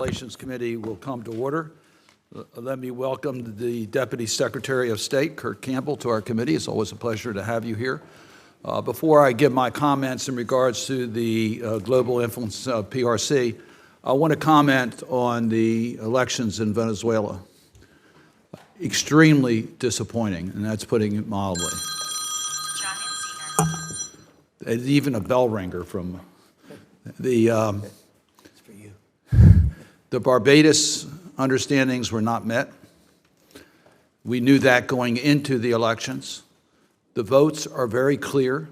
Relations Committee will come to order. Let me welcome the Deputy Secretary of State, Kurt Campbell, to our committee. It's always a pleasure to have you here. Before I give my comments in regards to the global influence of PRC, I want to comment on the elections in Venezuela. Extremely disappointing, and that's putting it mildly. There's even a bell ringer from the Barbados understandings were not met. We knew that going into the elections. The votes are very clear.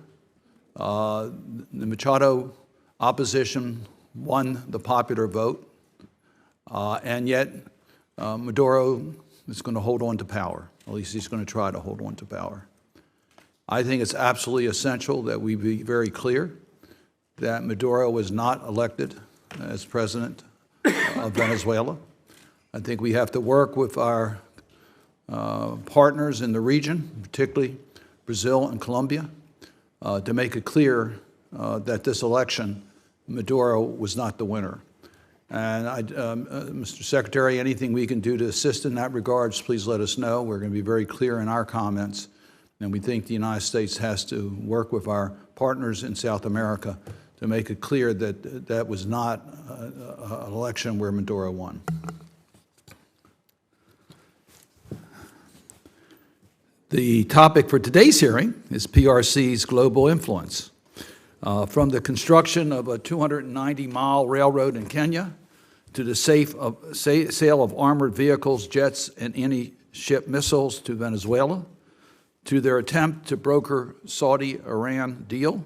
The Machado opposition won the popular vote, and yet Maduro is going to hold on to power. At least he's going to try to hold on to power. I think it's absolutely essential that we be very clear that Maduro was not elected as president of Venezuela. I think we have to work with our partners in the region, particularly Brazil and Colombia, to make it clear that this election, Maduro was not the winner. And Mr. Secretary, anything we can do to assist in that regards, please let us know. We're going to be very clear in our comments, and we think the United States has to work with our partners in South America to make it clear that that was not an election where Maduro won. The topic for today's hearing is PRC's global influence. From the construction of a 290-mile railroad in Kenya to the sale of armored vehicles, jets, and anti-ship missiles to Venezuela, to their attempt to broker Saudi-Iran deal,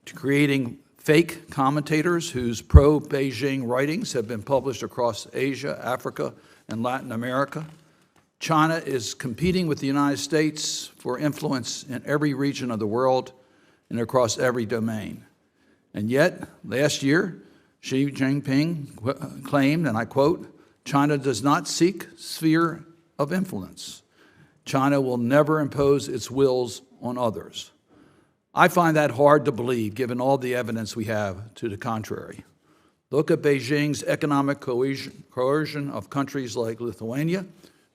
to creating fake commentators whose pro-Beijing writings have been published across Asia, Africa, and Latin America. China is competing with the United States for influence in every region of the world and across every domain. And yet, last year, Xi Jinping claimed, and I quote, "China does not seek sphere of influence. China will never impose its wills on others." I find that hard to believe, given all the evidence we have to the contrary. Look at Beijing's economic coercion of countries like Lithuania,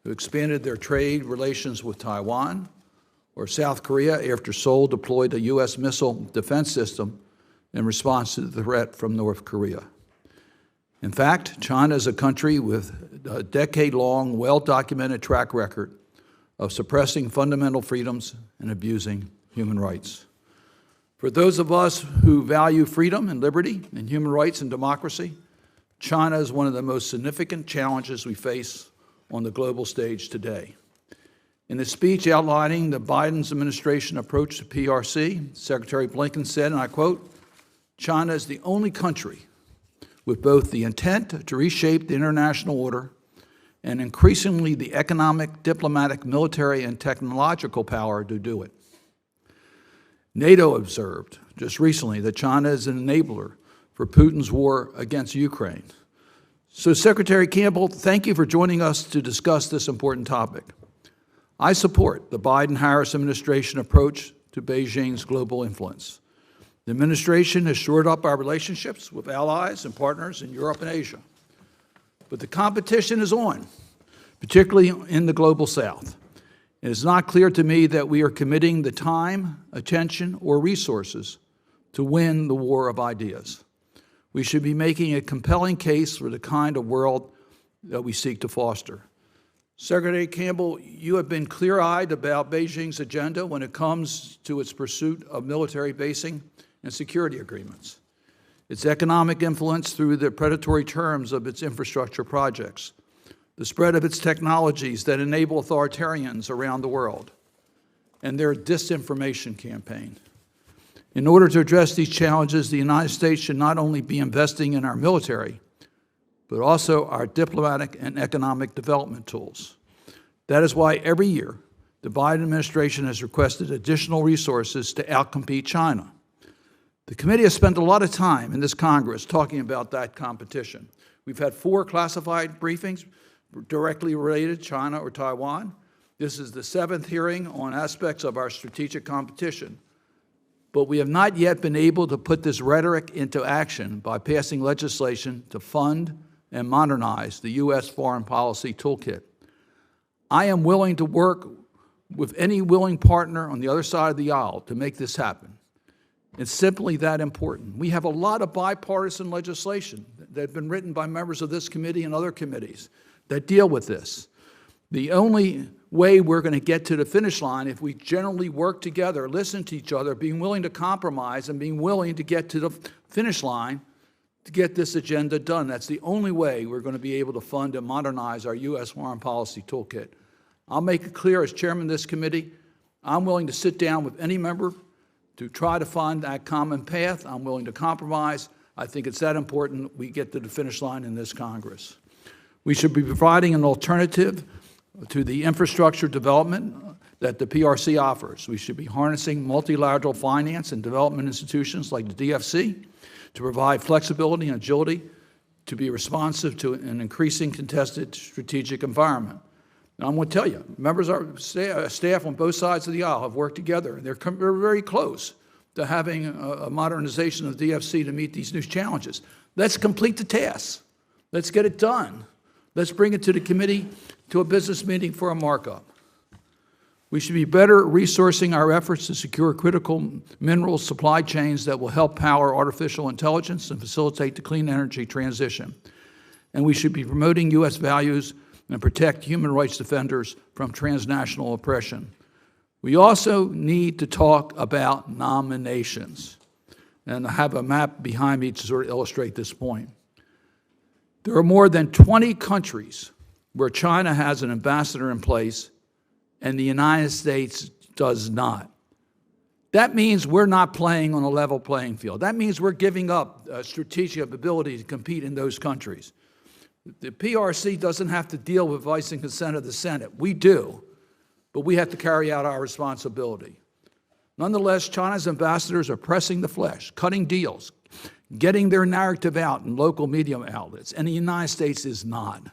who expanded their trade relations with Taiwan, or South Korea after Seoul deployed a U.S. missile defense system in response to the threat from North Korea. In fact, China is a country with a decade-long, well-documented track record of suppressing fundamental freedoms and abusing human rights. For those of us who value freedom and liberty and human rights and democracy, China is one of the most significant challenges we face on the global stage today. In a speech outlining the Biden administration approach to PRC, Secretary Blinken said, and I quote, "China is the only country with both the intent to reshape the international order and increasingly the economic, diplomatic, military, and technological power to do it." NATO observed just recently that China is an enabler for Putin's war against Ukraine. So, Secretary Campbell, thank you for joining us to discuss this important topic. I support the Biden-Harris administration approach to Beijing's global influence. The administration has shored up our relationships with allies and partners in Europe and Asia. But the competition is on, particularly in the global South. It is not clear to me that we are committing the time, attention, or resources to win the war of ideas. We should be making a compelling case for the kind of world that we seek to foster. Secretary Campbell, you have been clear-eyed about Beijing's agenda when it comes to its pursuit of military basing and security agreements, its economic influence through the predatory terms of its infrastructure projects, the spread of its technologies that enable authoritarians around the world, and their disinformation campaign. In order to address these challenges, the United States should not only be investing in our military, but also our diplomatic and economic development tools. That is why every year the Biden administration has requested additional resources to outcompete China. The committee has spent a lot of time in this Congress talking about that competition. We've had 4 classified briefings directly related to China or Taiwan. This is the 7th hearing on aspects of our strategic competition. But we have not yet been able to put this rhetoric into action by passing legislation to fund, and modernize the U.S. foreign policy toolkit. I am willing to work with any willing partner on the other side of the aisle to make this happen. It's simply that important. We have a lot of bipartisan legislation that have been written by members of this committee and other committees that deal with this. The only way we're going to get to the finish line if we generally work together, listen to each other, being willing to compromise and being willing to get to the finish line to get this agenda done. That's the only way we're going to be able to fund and modernize our U.S. foreign policy toolkit. I'll make it clear as chairman of this committee, I'm willing to sit down with any member to try to find that common path. I'm willing to compromise. I think it's that important we get to the finish line in this Congress. We should be providing an alternative to the infrastructure development that the PRC offers. We should be harnessing multilateral finance and development institutions like the DFC to provide flexibility and agility to be responsive to an increasing contested strategic environment. And I'm going to tell you, members of our staff on both sides of the aisle have worked together. They're very close to having a modernization of the DFC to meet these new challenges. Let's complete the task. Let's get it done. Let's bring it to the committee, to a business meeting for a markup. We should be better resourcing our efforts to secure critical mineral supply chains that will help power artificial intelligence and facilitate the clean energy transition. And we should be promoting U.S. values and protect human rights defenders from transnational oppression. We also need to talk about nominations. And I have a map behind me to sort of illustrate this point. There are more than 20 countries where China has an ambassador in place and the United States does not. That means we're not playing on a level playing field. That means we're giving up strategic ability to compete in those countries. The PRC doesn't have to deal with advice and consent of the Senate. We do, but we have to carry out our responsibility. Nonetheless, China's ambassadors are pressing the flesh, cutting deals, getting their narrative out in local media outlets, and the United States is not.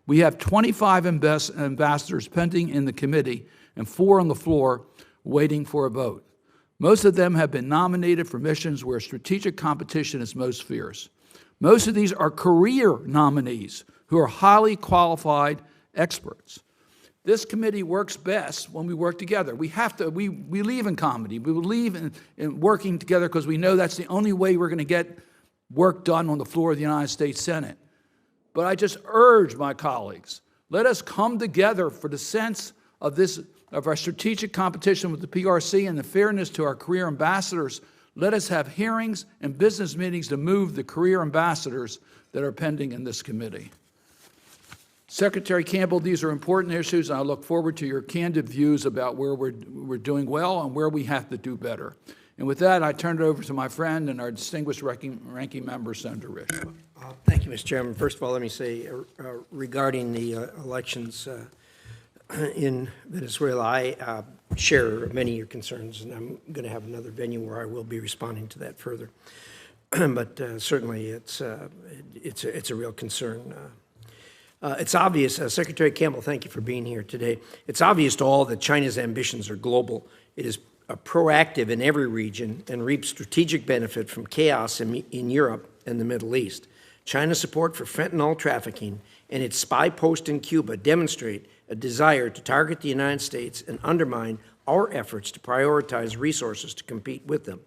We have 25 ambassadors pending in the committee and 4 on the floor waiting for a vote. Most of them have been nominated for missions where strategic competition is most fierce. Most of these are career nominees who are highly qualified experts. This committee works best when we work together. We believe in comedy. We believe in working together because we know that's the only way we're going to get work done on the floor of the United States Senate. But I just urge my colleagues, let us come together for the sense of our strategic competition with the PRC and the fairness to our career ambassadors. Let us have hearings and business meetings to move the career ambassadors that are pending in this committee. Secretary Campbell, these are important issues, and I look forward to your candid views about where we're doing well and where we have to do better. And with that, I turn it over to my friend and our distinguished ranking member, Senator Rich. Thank you, Mr. Chairman. First of all, let me say regarding the elections in Venezuela, I share many of your concerns, and I'm going to have another venue where I will be responding to that further. But certainly, it's a real concern. It's obvious, Secretary Campbell, thank you for being here today. It's obvious to all that China's ambitions are global. It is proactive in every region and reaps strategic benefit from chaos in Europe and the Middle East. China's support for fentanyl trafficking and its spy post in Cuba demonstrate a desire to target the United States and undermine our efforts to prioritize resources to compete with them.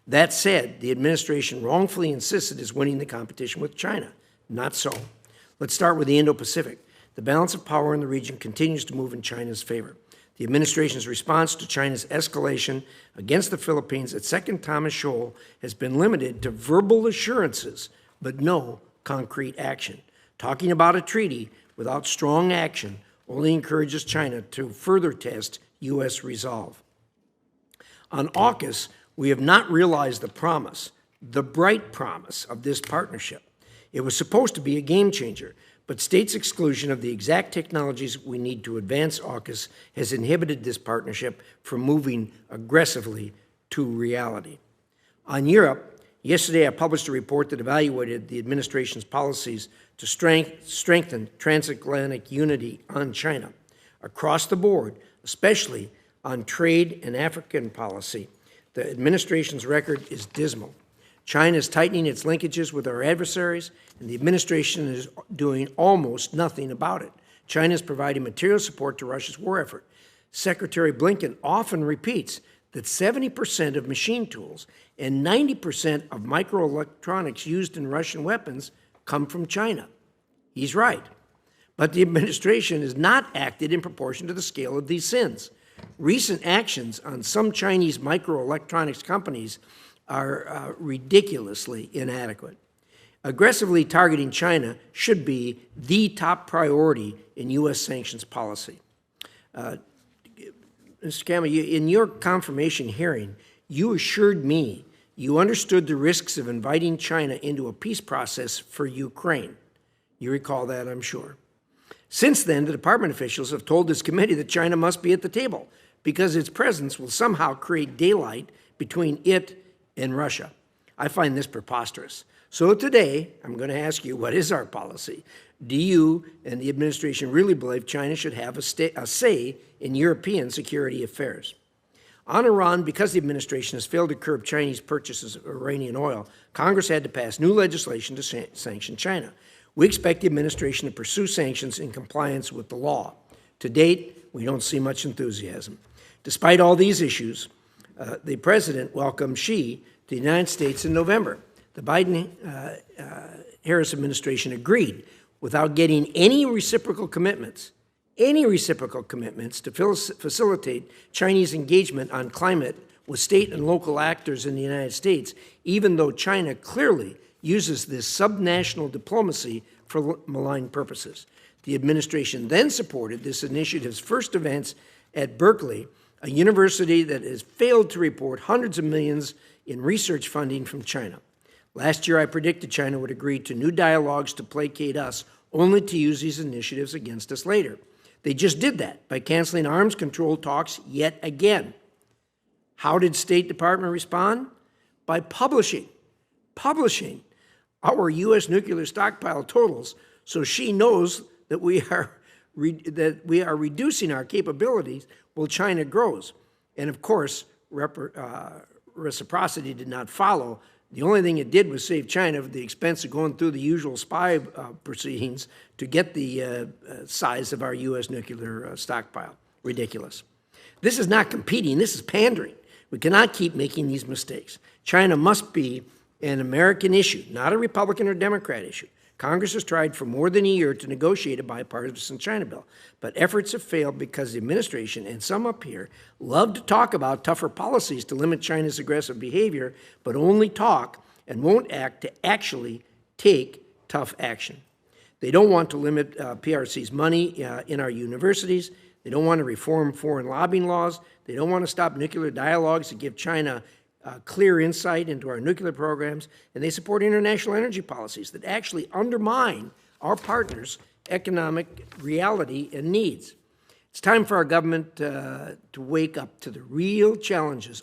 That said, the administration wrongfully insisted it is winning the competition with China. Not so. Let's start with the Indo-Pacific. The balance of power in the region continues to move in China's favor. The administration's response to China's escalation against the Philippines at Second Thomas Shoal has been limited to verbal assurances, but no concrete action. Talking about a treaty without strong action only encourages China to further test U.S. resolve. On AUKUS, we have not realized the promise, the bright promise of this partnership. It was supposed to be a game changer, but states' exclusion of the exact technologies we need to advance AUKUS has inhibited this partnership from moving aggressively to reality. On Europe, yesterday I published a report that evaluated the administration's policies to strengthen transatlantic unity on China. Across the board, especially on trade and African policy, the administration's record is dismal. China is tightening its linkages with our adversaries, and the administration is doing almost nothing about it. China is providing material support to Russia's war effort. Secretary Blinken often repeats that 70% of machine tools and 90% of microelectronics used in Russian weapons come from China. He's right. But the administration has not acted in proportion to the scale of these sins. Recent actions on some Chinese microelectronics companies are ridiculously inadequate. Aggressively targeting China should be the top priority in U.S. sanctions policy. Mr. Campbell, in your confirmation hearing, you assured me you understood the risks of inviting China into a peace process for Ukraine. You recall that, I'm sure. Since then, the department officials have told this committee that China must be at the table because its presence will somehow create daylight between it and Russia. I find this preposterous. So today, I'm going to ask you, what is our policy? Do you and the administration really believe China should have a say in European security affairs? On Iran, because the administration has failed to curb Chinese purchases of Iranian oil, Congress had to pass new legislation to sanction China. We expect the administration to pursue sanctions in compliance with the law. To date, we don't see much enthusiasm. Despite all these issues, the president welcomed Xi to the United States in November. The Biden-Harris administration agreed, without getting any reciprocal commitments to facilitate Chinese engagement on climate with state and local actors in the United States, even though China clearly uses this subnational diplomacy for malign purposes. The administration then supported this initiative's first events at Berkeley, a university that has failed to report hundreds of millions in research funding from China. Last year, I predicted China would agree to new dialogues to placate us, only to use these initiatives against us later. They just did that by canceling arms control talks yet again. How did State Department respond? By publishing our U.S. nuclear stockpile totals, so she knows that we are reducing our capabilities while China grows. And of course, reciprocity did not follow. The only thing it did was save China at the expense of going through the usual spy proceedings to get the size of our U.S. nuclear stockpile. Ridiculous. This is not competing. This is pandering. We cannot keep making these mistakes. China must be an American issue, not a Republican or Democrat issue. Congress has tried for more than a year to negotiate a bipartisan China bill, but efforts have failed because the administration and some up here love to talk about tougher policies to limit China's aggressive behavior, but only talk and won't act to actually take tough action. They don't want to limit PRC's money in our universities. They don't want to reform foreign lobbying laws. They don't want to stop nuclear dialogues that give China clear insight into our nuclear programs, and they support international energy policies that actually undermine our partners' economic reality and needs. It's time for our government to wake up to the real challenges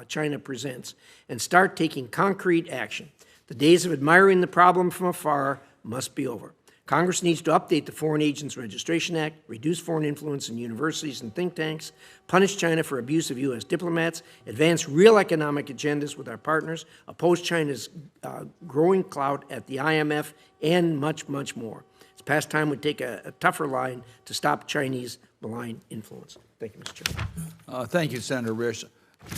China presents and start taking concrete action. The days of admiring the problem from afar must be over. Congress needs to update the Foreign Agents Registration Act, reduce foreign influence in universities and think tanks, punish China for abuse of U.S. diplomats, advance real economic agendas with our partners, oppose China's growing clout at the IMF, and much, much more. It's past time we take a tougher line to stop Chinese malign influence. Thank you, Mr. Chairman. Thank you, Senator Risch.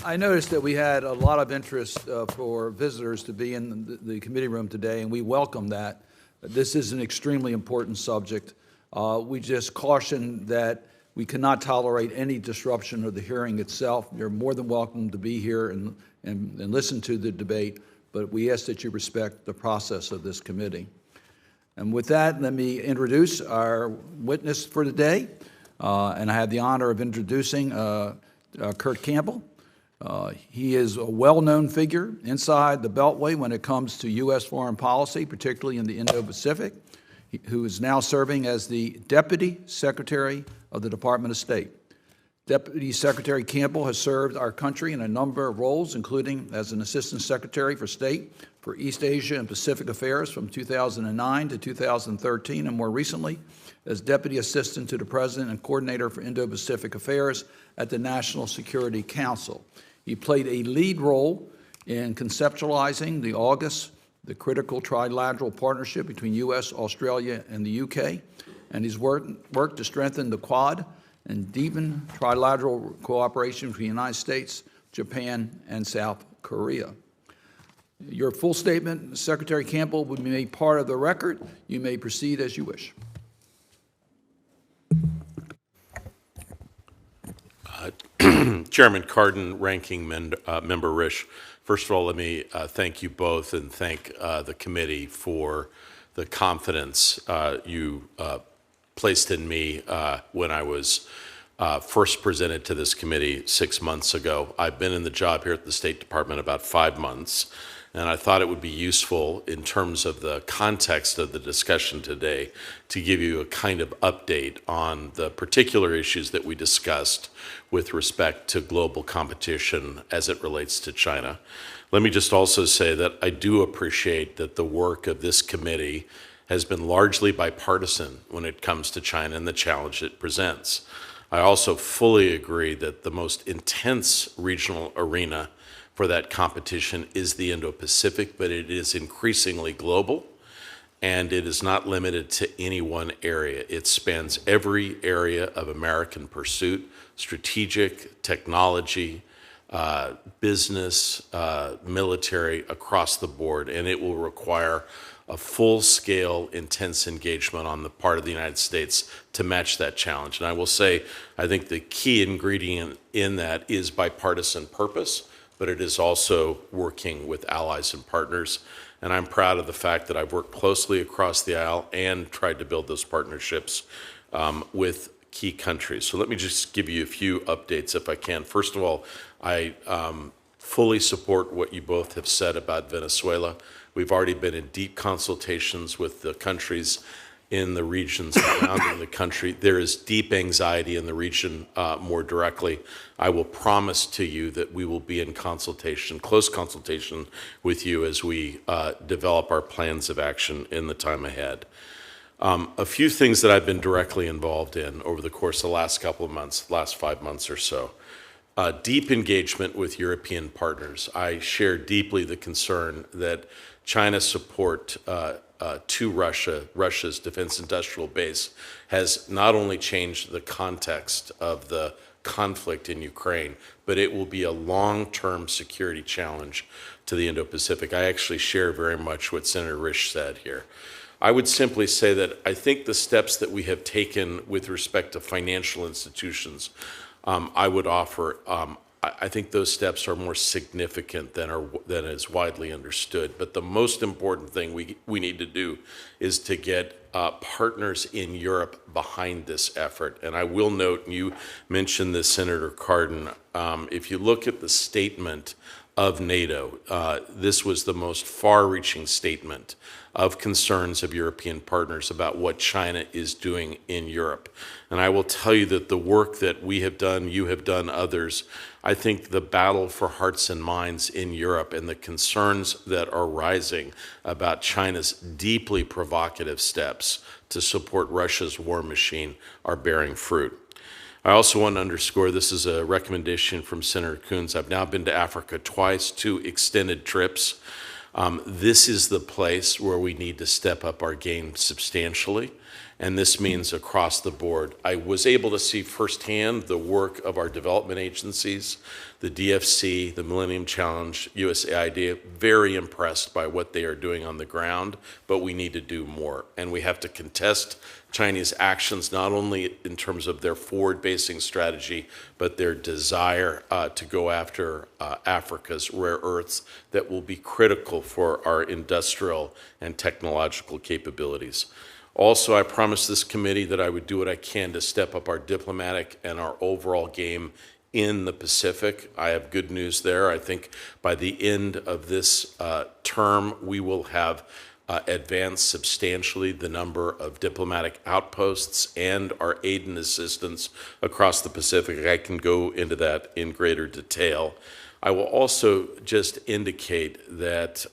I noticed that we had a lot of interest for visitors to be in the committee room today, and we welcome that. This is an extremely important subject. We just caution that we cannot tolerate any disruption of the hearing itself. You're more than welcome to be here and listen to the debate, but we ask that you respect the process of this committee. And with that, let me introduce our witness for today. And I have the honor of introducing Kurt Campbell. He is a well-known figure inside the Beltway when it comes to U.S. foreign policy, particularly in the Indo-Pacific, who is now serving as the Deputy Secretary of the Department of State. Deputy Secretary Campbell has served our country in a number of roles, including as an Assistant Secretary for State for East Asia and Pacific Affairs from 2009 to 2013, and more recently as Deputy Assistant to the President and Coordinator for Indo-Pacific Affairs at the National Security Council. He played a lead role in conceptualizing the critical trilateral partnership between U.S., Australia, and the U.K., and his work to strengthen the Quad and deepen trilateral cooperation between the United States, Japan, and South Korea. Your full statement, Secretary Campbell, will be made part of the record. You may proceed as you wish. Chairman Cardin, Ranking Member Risch, first of all, let me thank you both and thank the committee for the confidence you placed in me when I was first presented to this committee 6 months ago. I've been in the job here at the State Department about 5 months, and I thought it would be useful in terms of the context of the discussion today to give you a kind of update on the particular issues that we discussed with respect to global competition as it relates to China. Let me just also say that I do appreciate that the work of this committee has been largely bipartisan when it comes to China and the challenge it presents. I also fully agree that the most intense regional arena for that competition is the Indo-Pacific, but it is increasingly global, and it is not limited to any one area. It spans every area of American pursuit: strategic, technology, business, military, across the board, and it will require a full-scale, intense engagement on the part of the United States to match that challenge. And I will say, I think the key ingredient in that is bipartisan purpose, but it is also working with allies and partners. And I'm proud of the fact that I've worked closely across the aisle and tried to build those partnerships with key countries. So let me just give you a few updates if I can. First of all, I fully support what you both have said about Venezuela. We've already been in deep consultations with the countries in the regions surrounding the country. There is deep anxiety in the region more directly. I will promise to you that we will be in consultation, close consultation with you as we develop our plans of action in the time ahead. A few things that I've been directly involved in over the course of the last couple of months, last 5 months or so. Deep engagement with European partners. I share deeply the concern that China's support to Russia's defense industrial base, has not only changed the context of the conflict in Ukraine, but it will be a long-term security challenge to the Indo-Pacific. I actually share very much what Senator Risch said here. I would simply say that I think the steps that we have taken with respect to financial institutions, I would offer, I think those steps are more significant than is widely understood. But the most important thing we need to do is to get partners in Europe behind this effort. And I will note, and you mentioned this, Senator Cardin, if you look at the statement of NATO, this was the most far-reaching statement of concerns of European partners about what China is doing in Europe. And I will tell you that the work that we have done, you have done, others, I think the battle for hearts and minds in Europe and the concerns that are rising about China's deeply provocative steps to support Russia's war machine are bearing fruit. I also want to underscore, this is a recommendation from Senator Coons. I've now been to Africa twice, 2 extended trips. This is the place where we need to step up our game substantially, and this means across the board. I was able to see firsthand the work of our development agencies, the DFC, the Millennium Challenge, USAID, very impressed by what they are doing on the ground, but we need to do more. And we have to contest Chinese actions, not only in terms of their forward-facing strategy, but their desire to go after Africa's rare earths that will be critical for our industrial and technological capabilities. Also, I promised this committee that I would do what I can to step up our diplomatic and our overall game in the Pacific. I have good news there. I think by the end of this term, we will have advanced substantially the number of diplomatic outposts and our aid and assistance across the Pacific. I can go into that in greater detail. I will also just indicate that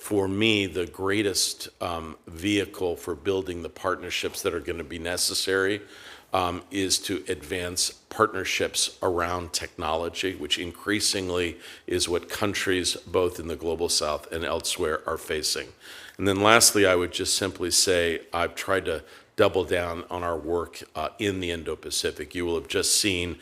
for me, the greatest vehicle for building the partnerships that are going to be necessary is to advance partnerships around technology, which increasingly is what countries both in the Global South and elsewhere are facing. And then lastly, I would just simply say I've tried to double down on our work in the Indo-Pacific. You will have just seen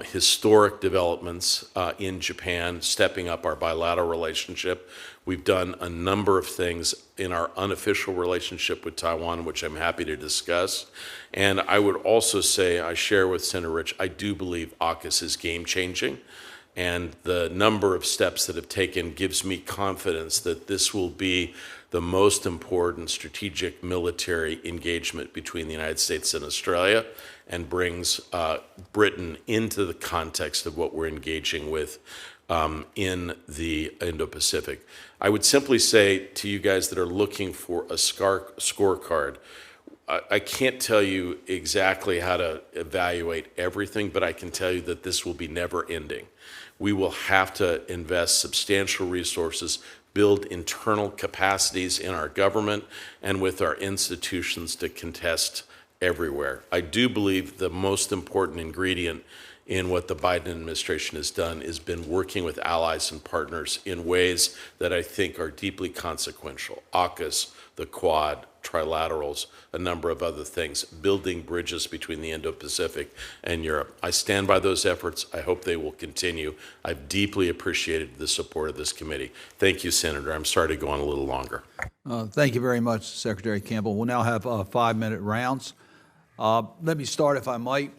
historic developments in Japan, stepping up our bilateral relationship. We've done a number of things in our unofficial relationship with Taiwan, which I'm happy to discuss. And I would also say, I share with Senator Rich, I do believe AUKUS is game-changing. And the number of steps that have taken gives me confidence that this will be the most important strategic military engagement between the United States and Australia, and brings Britain into the context of what we're engaging with in the Indo-Pacific. I would simply say to you guys that are looking for a scorecard, I can't tell you exactly how to evaluate everything, but I can tell you that this will be never ending. We will have to invest substantial resources, build internal capacities in our government and with our institutions to contest everywhere. I do believe the most important ingredient in what the Biden administration has done has been working with allies and partners in ways that I think are deeply consequential. AUKUS, the Quad, trilaterals, a number of other things, building bridges between the Indo-Pacific and Europe. I stand by those efforts. I hope they will continue. I've deeply appreciated the support of this committee. Thank you, Senator. I'm sorry to go on a little longer. Thank you very much, Secretary Campbell. We'll now have 5-minute rounds. Let me start, if I might.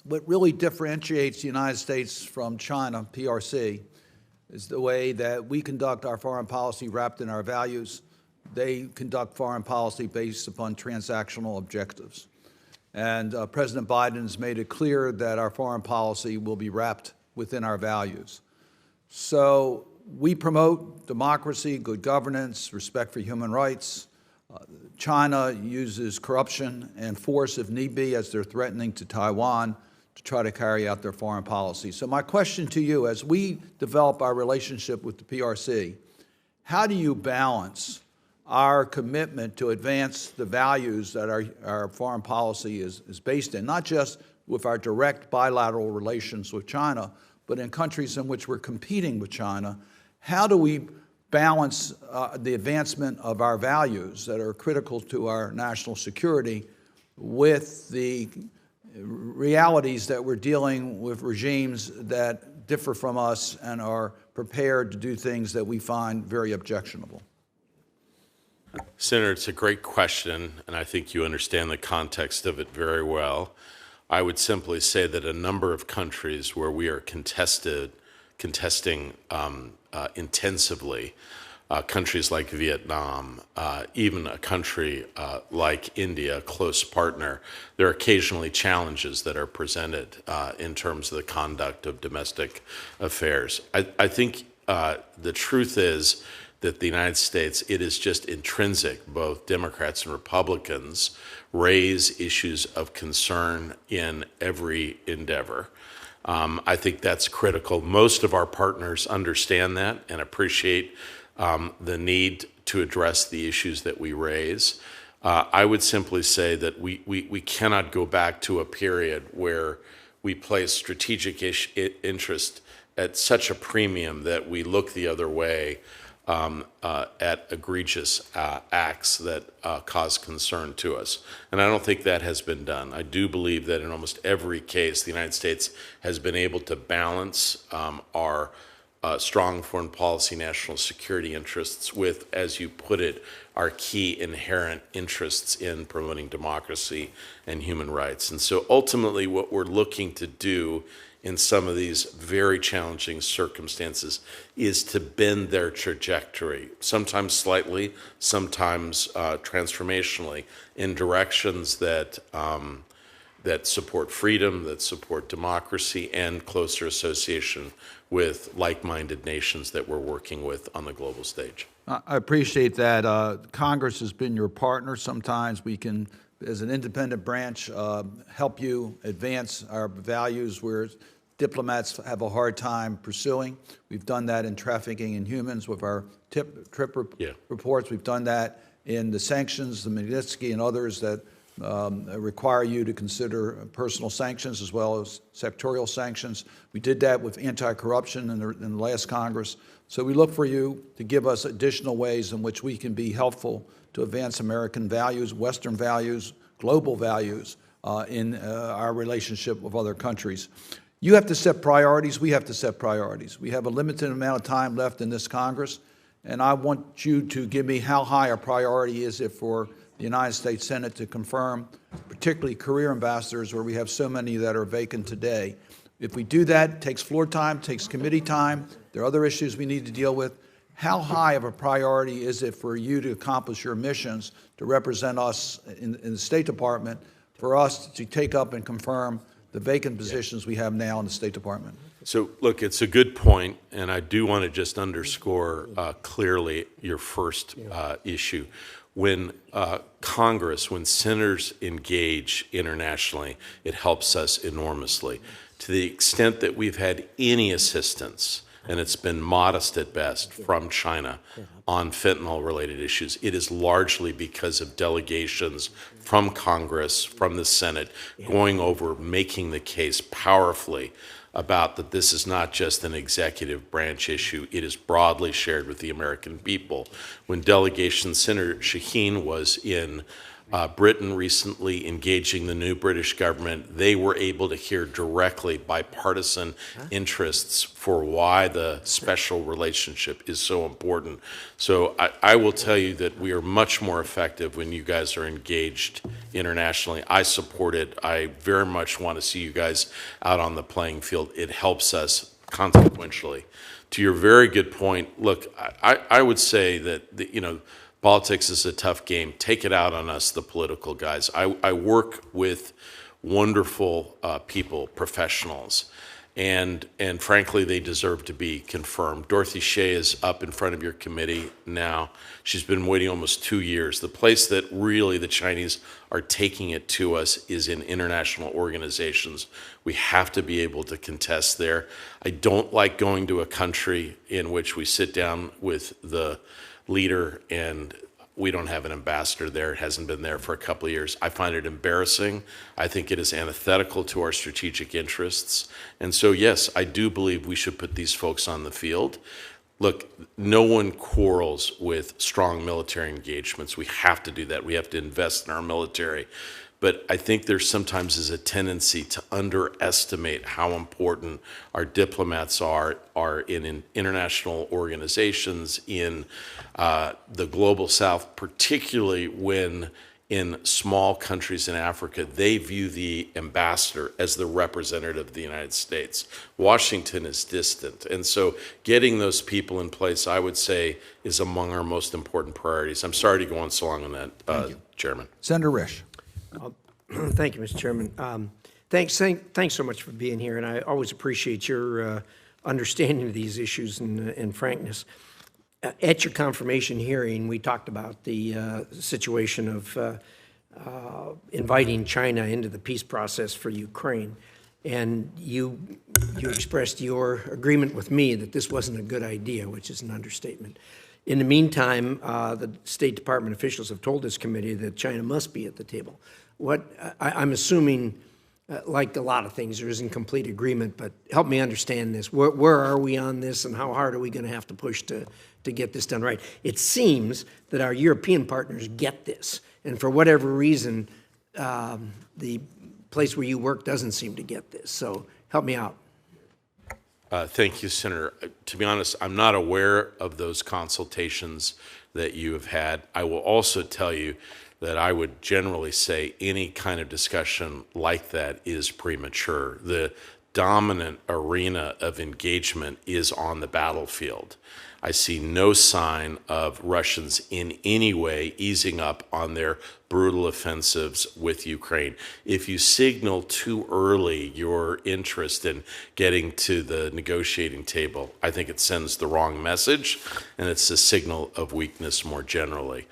What really differentiates the United States from China, PRC, is the way that we conduct our foreign policy wrapped in our values. They conduct foreign policy based upon transactional objectives. And President Biden has made it clear that our foreign policy will be wrapped within our values. So we promote democracy, good governance, respect for human rights. China uses corruption and force, if need be, as they're threatening to Taiwan, to try to carry out their foreign policy. So my question to you, as we develop our relationship with the PRC, how do you balance our commitment to advance the values that our foreign policy is based in, not just with our direct bilateral relations with China, but in countries in which we're competing with China? How do we balance the advancement of our values that are critical to our national security with the realities that we're dealing with regimes that differ from us and are prepared to do things that we find very objectionable? Senator, it's a great question, and I think you understand the context of it very well. I would simply say that a number of countries where we are contesting intensively, countries like Vietnam, even a country like India, a close partner, there are occasionally challenges that are presented in terms of the conduct of domestic affairs. I think the truth is that the United States, it is just intrinsic, both Democrats and Republicans raise issues of concern in every endeavor. I think that's critical. Most of our partners understand that and appreciate the need to address the issues that we raise. I would simply say that we cannot go back to a period where we place strategic interest at such a premium that we look the other way at egregious acts that cause concern to us. And I don't think that has been done. I do believe that in almost every case, the United States has been able to balance our strong foreign policy, national security interests with, as you put it, our key inherent interests in promoting democracy and human rights. And so ultimately what we're looking to do in some of these very challenging circumstances is to bend their trajectory, sometimes slightly, sometimes transformationally, in directions that support freedom, that support democracy, and closer association with like-minded nations that we're working with on the global stage. I appreciate that. Congress has been your partner. Sometimes we can, as an independent branch, help you advance our values where diplomats have a hard time pursuing. We've done that in trafficking in humans with our reports. We've done that in the sanctions, the Magnitsky and others that require you to consider personal sanctions as well as sectorial sanctions. We did that with anti-corruption in the last Congress. So we look for you to give us additional ways in which we can be helpful to advance American values, Western values, global values in our relationship with other countries. You have to set priorities. We have to set priorities. We have a limited amount of time left in this Congress, and I want you to give me how high a priority is it for the United States Senate to confirm, particularly career ambassadors, where we have so many that are vacant today. If we do that, it takes floor time, takes committee time. There are other issues we need to deal with. How high of a priority is it for you to accomplish your missions, to represent us in the State Department, for us to take up and confirm the vacant positions we have now in the State Department? So, look, it's a good point, and I do want to just underscore clearly your first issue. When Congress, when senators engage internationally, it helps us enormously. To the extent that we've had any assistance, and it's been modest at best, from China on fentanyl-related issues, it is largely because of delegations from Congress, from the Senate, going over, making the case powerfully about that this is not just an executive branch issue, it is broadly shared with the American people. When delegation Senator Shaheen was in Britain recently engaging the new British government, they were able to hear directly bipartisan interests for why the special relationship is so important. So I will tell you that we are much more effective when you guys are engaged internationally. I support it. I very much want to see you guys out on the playing field. It helps us consequentially. To your very good point, look, I would say that, politics is a tough game. Take it out on us, the political guys. I work with wonderful people, professionals, and frankly, they deserve to be confirmed. Dorothy Shea is up in front of your committee now. She's been waiting almost 2 years. The place that really the Chinese are taking it to us is in international organizations. We have to be able to contest there. I don't like going to a country in which we sit down with the leader and we don't have an ambassador there. It hasn't been there for a couple of years. I find it embarrassing. I think it is antithetical to our strategic interests. And so, yes, I do believe we should put these folks on the field. Look, no one quarrels with strong military engagements. We have to do that. We have to invest in our military. But I think there sometimes is a tendency to underestimate how important our diplomats are in international organizations, in the global South, particularly when in small countries in Africa, they view the ambassador as the representative of the United States. Washington is distant. And so getting those people in place, I would say, is among our most important priorities. I'm sorry to go on so long on that, Chairman. Senator Risch. Thank you, Mr. Chairman. Thanks so much for being here, and I always appreciate your understanding of these issues and frankness. At your confirmation hearing, we talked about the situation of inviting China into the peace process for Ukraine, and you expressed your agreement with me that this wasn't a good idea, which is an understatement. In the meantime, the State Department officials have told this committee that China must be at the table. I'm assuming, like a lot of things, there isn't complete agreement, but help me understand this. Where are we on this, and how hard are we going to have to push to get this done right? It seems that our European partners get this, and for whatever reason, the place where you work doesn't seem to get this. So help me out. Thank you, Senator. To be honest, I'm not aware of those consultations that you have had. I will also tell you that I would generally say any kind of discussion like that is premature. The dominant arena of engagement is on the battlefield. I see no sign of Russians in any way easing up on their brutal offensives with Ukraine. If you signal too early your interest in getting to the negotiating table, I think it sends the wrong message, and it's a signal of weakness more generally.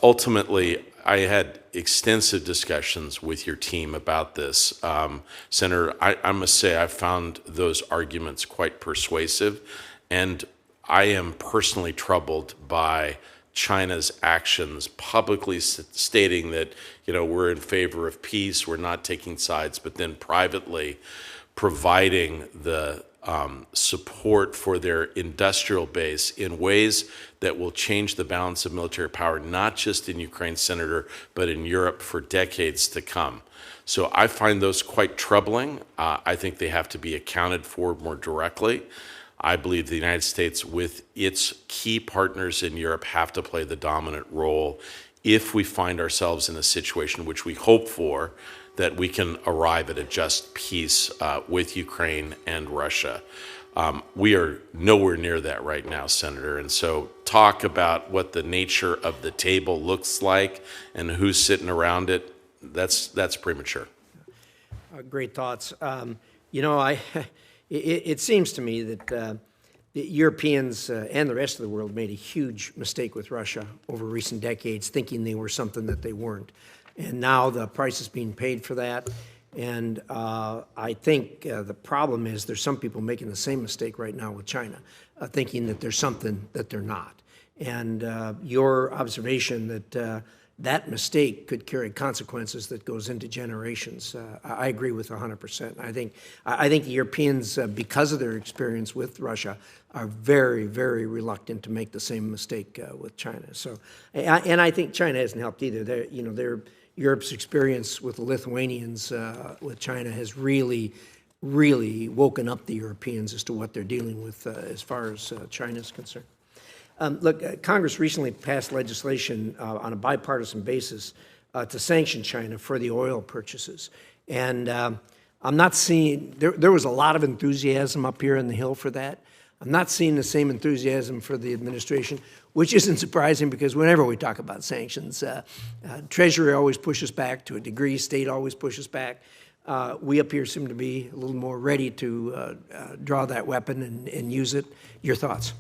Ultimately, I had extensive discussions with your team about this. Senator, I must say I found those arguments quite persuasive, and I am personally troubled by China's actions, publicly stating that, we're in favor of peace, we're not taking sides, but then privately providing the support for their industrial base in ways that will change the balance of military power, not just in Ukraine, Senator, but in Europe for decades to come. So I find those quite troubling. I think they have to be accounted for more directly. I believe the United States, with its key partners in Europe, have to play the dominant role if we find ourselves in a situation which we hope for, that we can arrive at a just peace with Ukraine and Russia. We are nowhere near that right now, Senator. And so talk about what the nature of the table looks like and who's sitting around it, that's premature. Great thoughts. It seems to me that the Europeans and the rest of the world made a huge mistake with Russia over recent decades, thinking they were something that they weren't. And now the price is being paid for that. And I think the problem is there's some people making the same mistake right now with China, thinking that there's something that they're not. And your observation that that mistake could carry consequences that goes into generations, I agree with 100%. I think the Europeans, because of their experience with Russia, are very, very reluctant to make the same mistake with China. So, and I think China hasn't helped either. Europe's experience with the Lithuanians, with China, has really, really woken up the Europeans as to what they're dealing with as far as China's concerned. Look, Congress recently passed legislation on a bipartisan basis to sanction China for the oil purchases. And I'm not seeing, there was a lot of enthusiasm up here on the Hill for that. I'm not seeing the same enthusiasm for the administration, which isn't surprising because whenever we talk about sanctions, Treasury always pushes back to a degree, state always pushes back. We up here seem to be a little more ready to draw that weapon and use it. Your thoughts?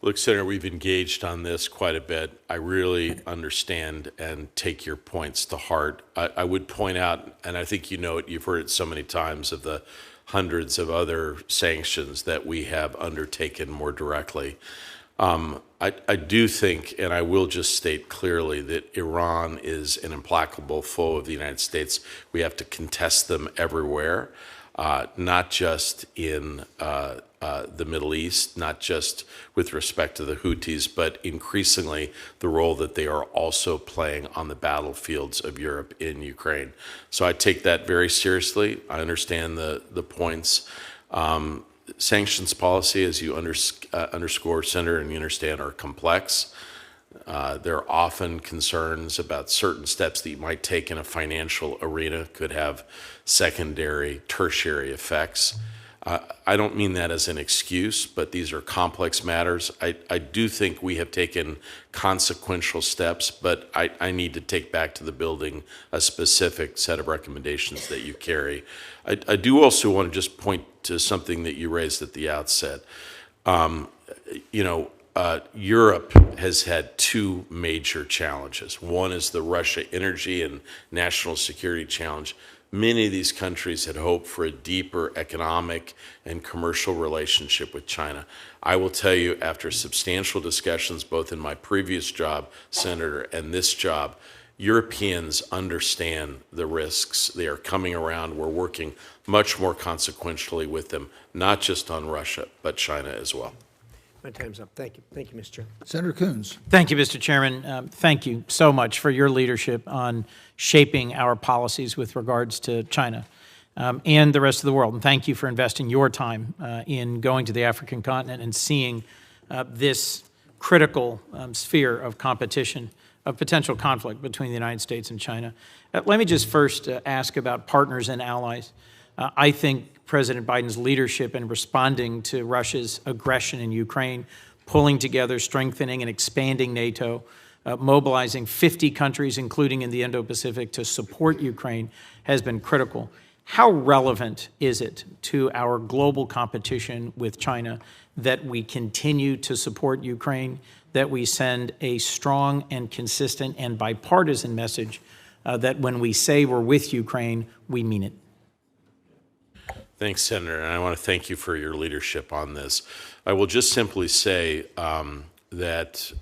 Look, Senator, we've engaged on this quite a bit. I really understand and take your points to heart. I would point out, and I think you know it, you've heard it so many times, of the hundreds of other sanctions that we have undertaken more directly. I do think, and I will just state clearly, that Iran is an implacable foe of the United States. We have to contest them everywhere, not just in the Middle East, not just with respect to the Houthis, but increasingly the role that they are also playing on the battlefields of Europe in Ukraine. So I take that very seriously. I understand the points. Sanctions policy, as you underscore, Senator, and you understand, are complex. There are often concerns about certain steps that you might take in a financial arena could have secondary, tertiary effects. I don't mean that as an excuse, but these are complex matters. I do think we have taken consequential steps, but I need to take back to the building a specific set of recommendations that you carry. I do also want to just point to something that you raised at the outset. Europe has had two major challenges. One is the Russia energy and national security challenge. Many of these countries had hoped for a deeper economic and commercial relationship with China. I will tell you, after substantial discussions, both in my previous job, Senator, and this job, Europeans understand the risks. They are coming around. We're working much more consequentially with them, not just on Russia, but China as well. My time's up. Thank you. Thank you, Mr. Chairman. Senator Coons. Thank you, Mr. Chairman. Thank you so much for your leadership on shaping our policies with regards to China and the rest of the world. And thank you for investing your time in going to the African continent and seeing this critical sphere of competition, of potential conflict between the United States and China. Let me just first ask about partners and allies. I think President Biden's leadership in responding to Russia's aggression in Ukraine, pulling together, strengthening, and expanding NATO, mobilizing 50 countries, including in the Indo-Pacific, to support Ukraine, has been critical. How relevant is it to our global competition with China that we continue to support Ukraine, that we send a strong and consistent and bipartisan message that when we say we're with Ukraine, we mean it? Thanks, Senator, and I want to thank you for your leadership on this. I will just simply say that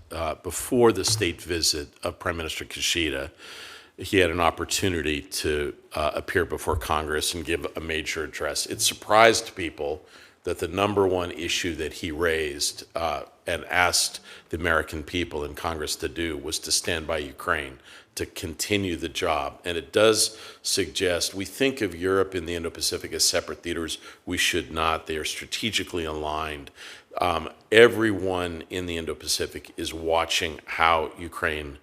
before the state visit of Prime Minister Kishida, he had an opportunity to appear before Congress and give a major address. It surprised people that the number one issue that he raised and asked the American people in Congress to do was to stand by Ukraine, to continue the job. And it does suggest, we think of Europe and the Indo-Pacific as separate theaters. We should not. They are strategically aligned. Everyone in the Indo-Pacific is watching how Ukraine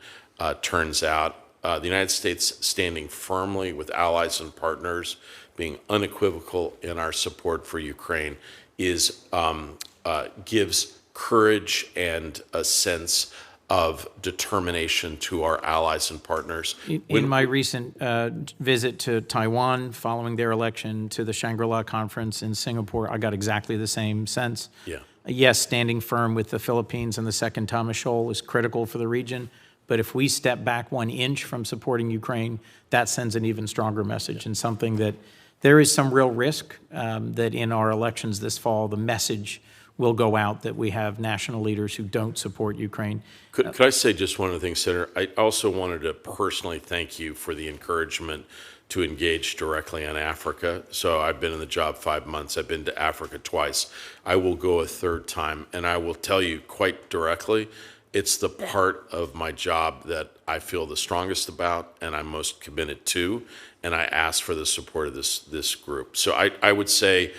turns out. The United States standing firmly with allies and partners, being unequivocal in our support for Ukraine, is gives courage and a sense of determination to our allies and partners. In my recent visit to Taiwan following their election, to the Shangri-La conference in Singapore, I got exactly the same sense. Yeah. Yes, standing firm with the Philippines and the Second Thomas Shoal is critical for the region. But if we step back 1 inch from supporting Ukraine, that sends an even stronger message, and something that there is some real risk that in our elections this fall, the message will go out that we have national leaders who don't support Ukraine. Could I say just one other thing, Senator? I also wanted to personally thank you for the encouragement to engage directly on Africa. So I've been in the job 5 months. I've been to Africa twice. I will go a third time, and I will tell you quite directly, it's the part of my job that I feel the strongest about and I'm most committed to, and I ask for the support of this group. So I would say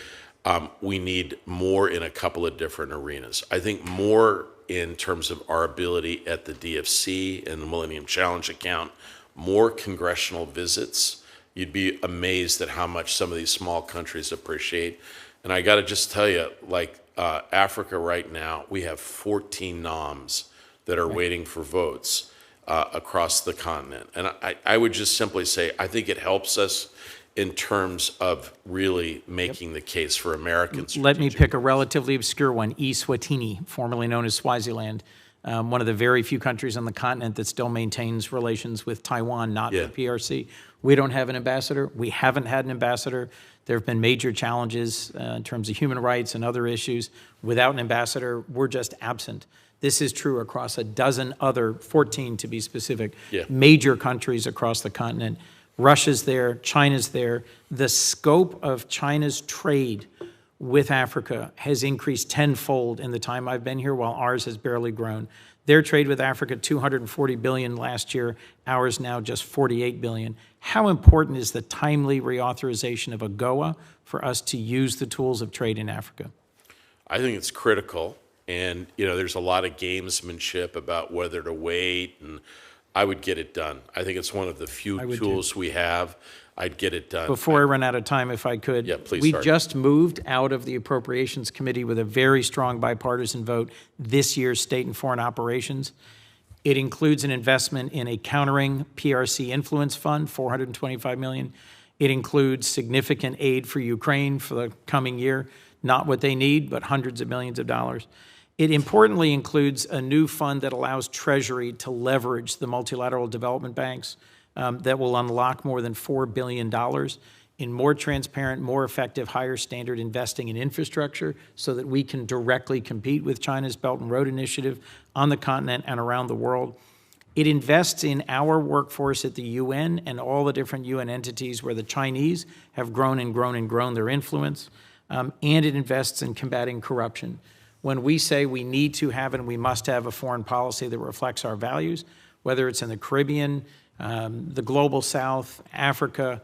we need more in a couple of different arenas. I think more in terms of our ability at the DFC and the Millennium Challenge account, more congressional visits. You'd be amazed at how much some of these small countries appreciate. And I got to just tell you, like Africa right now, we have 14 noms that are waiting for votes across the continent. And I would just simply say, I think it helps us in terms of really making the case for Americans. Let me pick a relatively obscure one, Eswatini, formerly known as Swaziland, one of the very few countries on the continent that still maintains relations with Taiwan, not the PRC. We don't have an ambassador. We haven't had an ambassador. There have been major challenges in terms of human rights and other issues. Without an ambassador, we're just absent. This is true across a dozen other, 14 to be specific, major countries across the continent. Russia's there, China's there. The scope of China's trade with Africa has increased tenfold in the time I've been here, while ours has barely grown. Their trade with Africa, $240 billion last year, ours now just $48 billion. How important is the timely reauthorization of AGOA for us to use the tools of trade in Africa? I think it's critical. And, you know, there's a lot of gamesmanship about whether to wait, and I would get it done. I think it's one of the few tools we have. I'd get it done. Before I run out of time, if I could, we just moved out of the Appropriations Committee with a very strong bipartisan vote this year's State and Foreign Operations. It includes an investment in a countering PRC influence fund, $425 million. It includes significant aid for Ukraine for the coming year, not what they need, but hundreds of millions of dollars. It importantly includes a new fund that allows Treasury to leverage the multilateral development banks that will unlock more than $4 billion in more transparent, more effective, higher standard investing in infrastructure so that we can directly compete with China's Belt and Road Initiative on the continent and around the world. It invests in our workforce at the UN and all the different UN entities where the Chinese have grown and grown and grown their influence, and it invests in combating corruption. When we say we need to have and we must have a foreign policy that reflects our values, whether it's in the Caribbean, the Global South, Africa,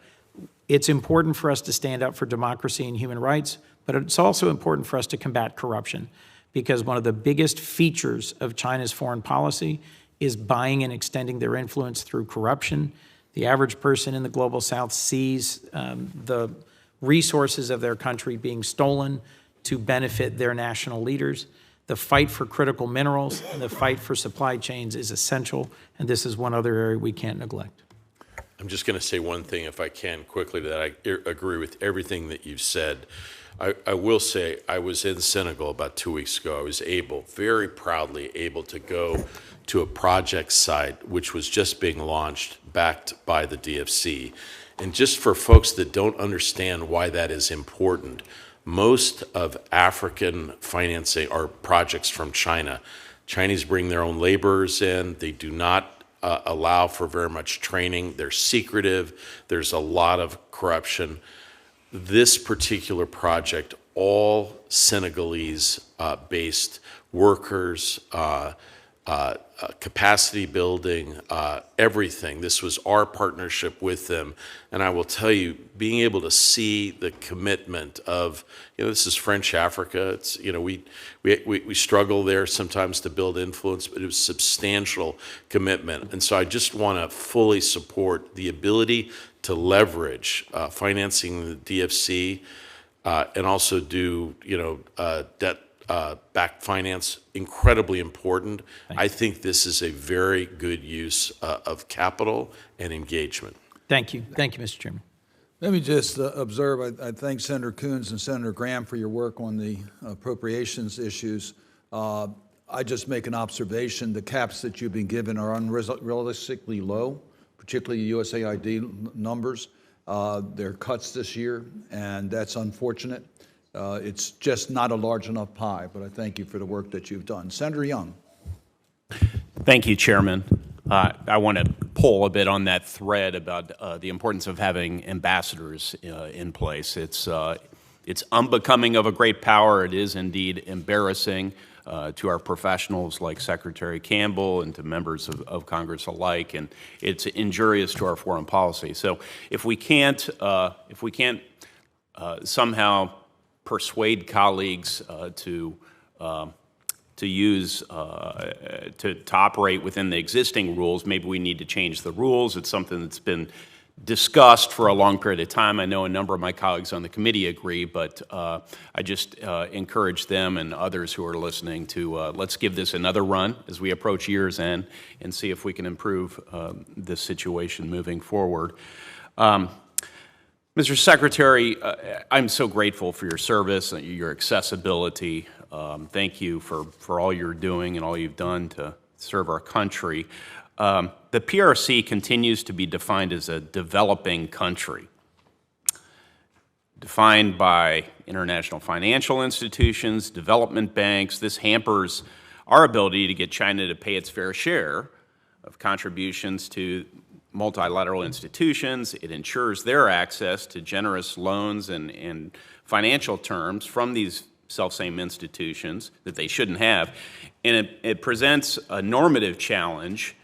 it's important for us to stand up for democracy and human rights, but it's also important for us to combat corruption, because one of the biggest features of China's foreign policy is buying and extending their influence through corruption. The average person in the Global South sees the resources of their country being stolen to benefit their national leaders. The fight for critical minerals and the fight for supply chains is essential, and this is one other area we can't neglect. I'm just going to say one thing, if I can, quickly, that I agree with everything that you've said. I will say I was in Senegal about 2 weeks ago. I was very proudly able to go to a project site which was just being launched, backed by the DFC. And just for folks that don't understand why that is important, most of African financing are projects from China. Chinese bring their own laborers in. They do not allow for very much training. They're secretive. There's a lot of corruption. This particular project, all Senegalese-based workers, capacity building, everything. This was our partnership with them. And I will tell you, being able to see the commitment of, this is French Africa. It's, we struggle there sometimes to build influence, but it was substantial commitment. And so I just want to fully support the ability to leverage financing the DFC and also do, debt backed finance, incredibly important. I think this is a very good use of capital and engagement. Thank you. Thank you, Mr. Chairman. Let me just observe, I thank Senator Coons and Senator Graham for your work on the appropriations issues. I just make an observation, the caps that you've been given are unrealistically low, particularly USAID numbers. There are cuts this year, and that's unfortunate. It's just not a large enough pie, but I thank you for the work that you've done. Senator Young. Thank you, Chairman. I want to pull a bit on that thread about the importance of having ambassadors in place. It's unbecoming of a great power. It is indeed embarrassing to our professionals like Secretary Campbell and to members of Congress alike, and it's injurious to our foreign policy. So if we can't somehow persuade colleagues to operate within the existing rules, maybe we need to change the rules. It's something that's been discussed for a long period of time. I know a number of my colleagues on the committee agree, but I just encourage them and others who are listening to let's give this another run as we approach year's end and see if we can improve this situation moving forward. Mr. Secretary, I'm so grateful for your service and your accessibility. Thank you for all you're doing and all you've done to serve our country. The PRC continues to be defined as a developing country, defined by international financial institutions, development banks. This hampers our ability to get China to pay its fair share of contributions to multilateral institutions. It ensures their access to generous loans and financial terms from these selfsame institutions that they shouldn't have. And it presents a normative challenge.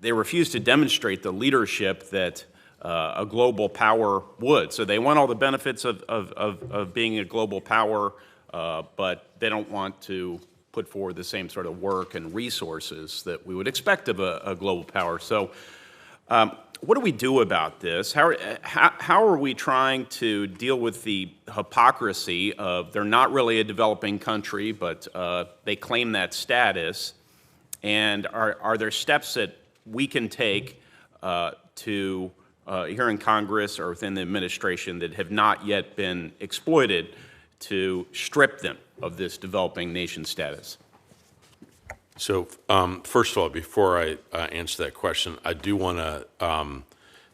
They refuse to demonstrate the leadership that a global power would. So they want all the benefits of being a global power, but they don't want to put forward the same sort of work and resources that we would expect of a global power. So what do we do about this? How are we trying to deal with the hypocrisy of they're not really a developing country, but they claim that status? And are there steps that we can take to here in Congress or within the administration that have not yet been exploited to strip them of this developing nation status? So first of all, before I answer that question, I do want to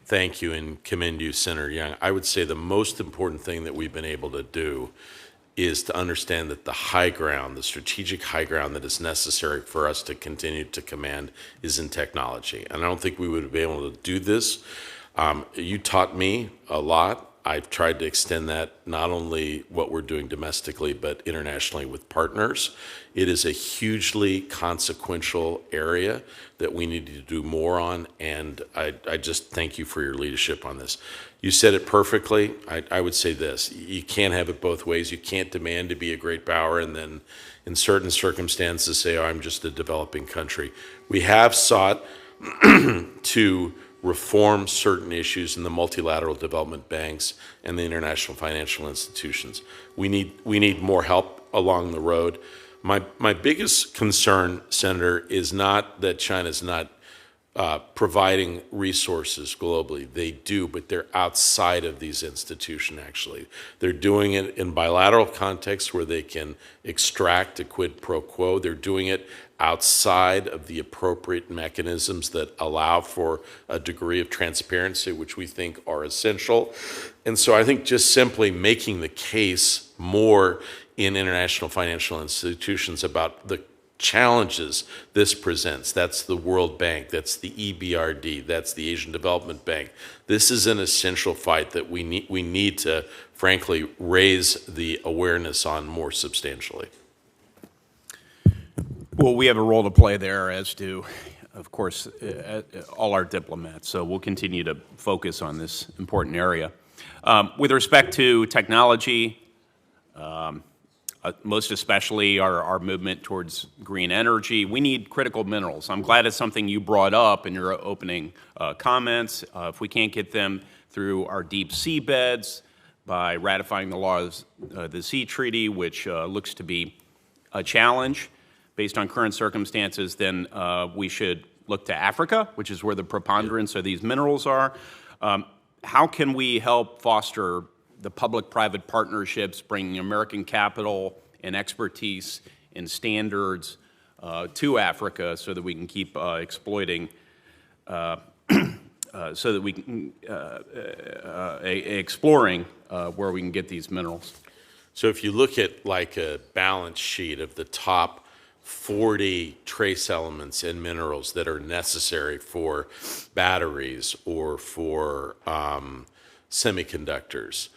thank you and commend you, Senator Young. I would say the most important thing that we've been able to do is to understand that the high ground, the strategic high ground that is necessary for us to continue to command is in technology. And I don't think we would be able to do this. You taught me a lot. I've tried to extend that not only what we're doing domestically, but internationally with partners. It is a hugely consequential area that we need to do more on, and I just thank you for your leadership on this. You said it perfectly. I would say this: you can't have it both ways. You can't demand to be a great power and then in certain circumstances say, oh, I'm just a developing country. We have sought to reform certain issues in the multilateral development banks and the international financial institutions. We need more help along the road. My biggest concern, Senator, is not that China's not providing resources globally. They do, but they're outside of these institutions, actually. They're doing it in bilateral contexts where they can extract a quid pro quo. They're doing it outside of the appropriate mechanisms that allow for a degree of transparency, which we think are essential. And so I think just simply making the case more in international financial institutions about the challenges this presents. That's the World Bank, that's the EBRD, that's the Asian Development Bank. This is an essential fight that we need to, frankly, raise the awareness on more substantially. Well, we have a role to play there, as do, of course, all our diplomats. So we'll continue to focus on this important area. With respect to technology, most especially our movement towards green energy, we need critical minerals. I'm glad it's something you brought up in your opening comments. If we can't get them through our deep sea beds by ratifying the laws, the Sea Treaty, which looks to be a challenge based on current circumstances, then we should look to Africa, which is where the preponderance of these minerals are. How can we help foster the public-private partnerships, bringing American capital and expertise and standards to Africa so that we can keep exploiting, so that we can exploring where we can get these minerals? So if you look at like a balance sheet of the top 40 trace elements and minerals that are necessary for batteries or for semiconductors,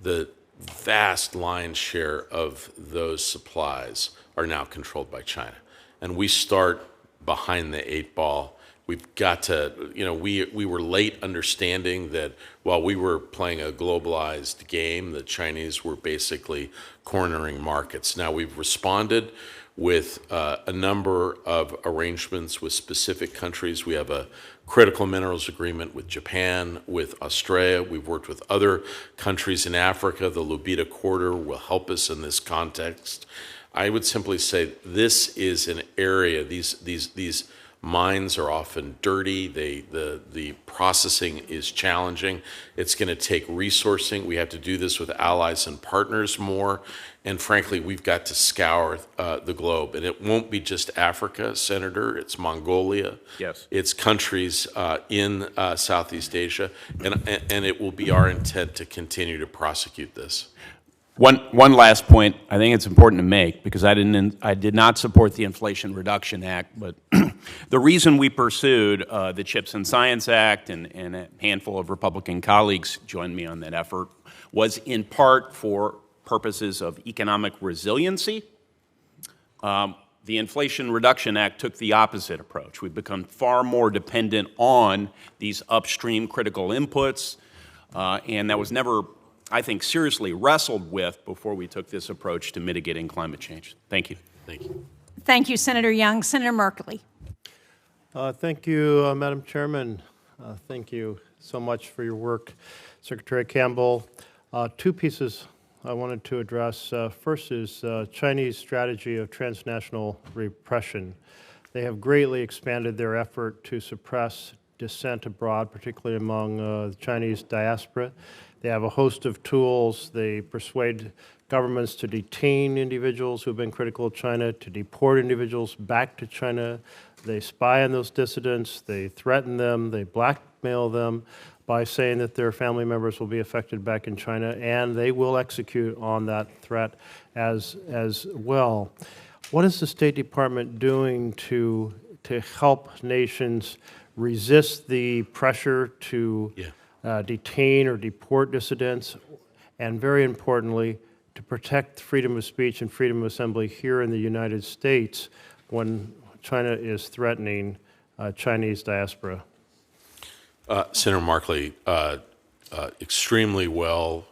the vast lion's share of those supplies are now controlled by China. And we start behind the 8 ball. We've got to, we were late understanding that while we were playing a globalized game, the Chinese were basically cornering markets. Now we've responded with a number of arrangements with specific countries. We have a critical minerals agreement with Japan, with Australia. We've worked with other countries in Africa. The Lubita Corridor will help us in this context. I would simply say this is an area, these mines are often dirty. The processing is challenging. It's going to take resourcing. We have to do this with allies and partners more. And frankly, we've got to scour the globe. And it won't be just Africa, Senator. It's Mongolia. Yes. It's countries in Southeast Asia. And it will be our intent to continue to prosecute this. One last point I think it's important to make, because I did not support the Inflation Reduction Act, but the reason we pursued the CHIPS and Science Act, and a handful of Republican colleagues joined me on that effort, was in part for purposes of economic resiliency. The Inflation Reduction Act took the opposite approach. We've become far more dependent on these upstream critical inputs, and that was never, I think, seriously wrestled with before we took this approach to mitigating climate change. Thank you. Thank you. Thank you, Senator Young. Senator Merkley. Thank you, Madam Chairman. Thank you so much for your work, Secretary Campbell. 2 pieces I wanted to address. First is Chinese strategy of transnational repression. They have greatly expanded their effort to suppress dissent abroad, particularly among the Chinese diaspora. They have a host of tools. They persuade governments to detain individuals who have been critical of China, to deport individuals back to China. They spy on those dissidents. They threaten them. They blackmail them by saying that their family members will be affected back in China, and they will execute on that threat as well. What is the State Department doing to help nations resist the pressure to detain or deport dissidents, and very importantly, to protect freedom of speech and freedom of assembly here in the United States when China is threatening Chinese diaspora? Senator Markley, extremely well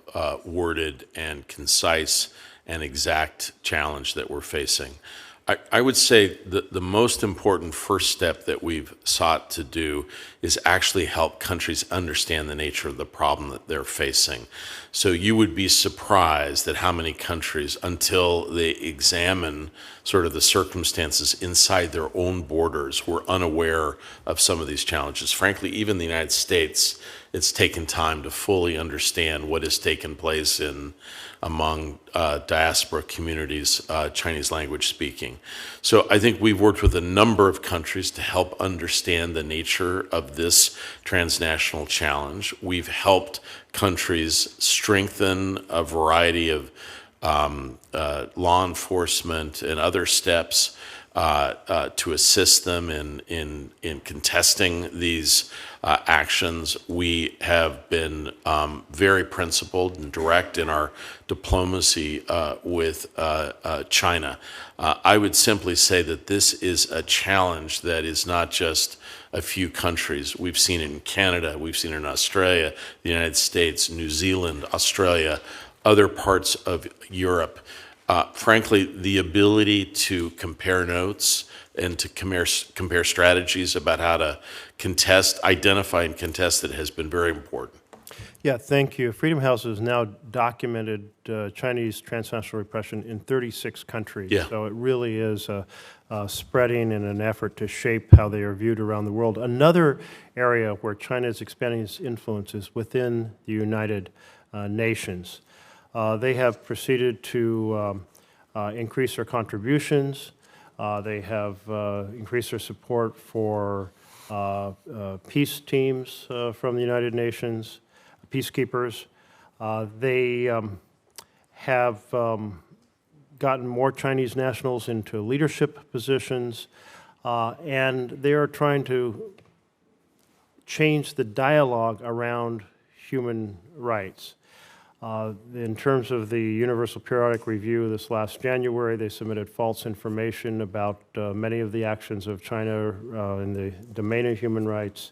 worded and concise and exact challenge that we're facing. I would say the most important first step that we've sought to do is actually help countries understand the nature of the problem that they're facing. So you would be surprised at how many countries, until they examine sort of the circumstances inside their own borders, were unaware of some of these challenges. Frankly, even the United States, it's taken time to fully understand what has taken place among diaspora communities, Chinese language speaking. So I think we've worked with a number of countries to help understand the nature of this transnational challenge. We've helped countries strengthen a variety of law enforcement and other steps to assist them in contesting these actions. We have been very principled and direct in our diplomacy with China. I would simply say that this is a challenge that is not just a few countries. We've seen it in Canada, we've seen it in Australia, the United States, New Zealand, Australia, other parts of Europe. Frankly, the ability to compare notes and to compare strategies about how to identify and contest it has been very important. Yeah, thank you. Freedom House has now documented Chinese transnational repression in 36 countries. Yeah. So it really is spreading in an effort to shape how they are viewed around the world. Another area where China is expanding its influence is within the United Nations. They have proceeded to increase their contributions. They have increased their support for peace teams from the United Nations, peacekeepers. They have gotten more Chinese nationals into leadership positions, and they are trying to change the dialogue around human rights. In terms of the Universal Periodic Review this last January, they submitted false information about many of the actions of China in the domain of human rights.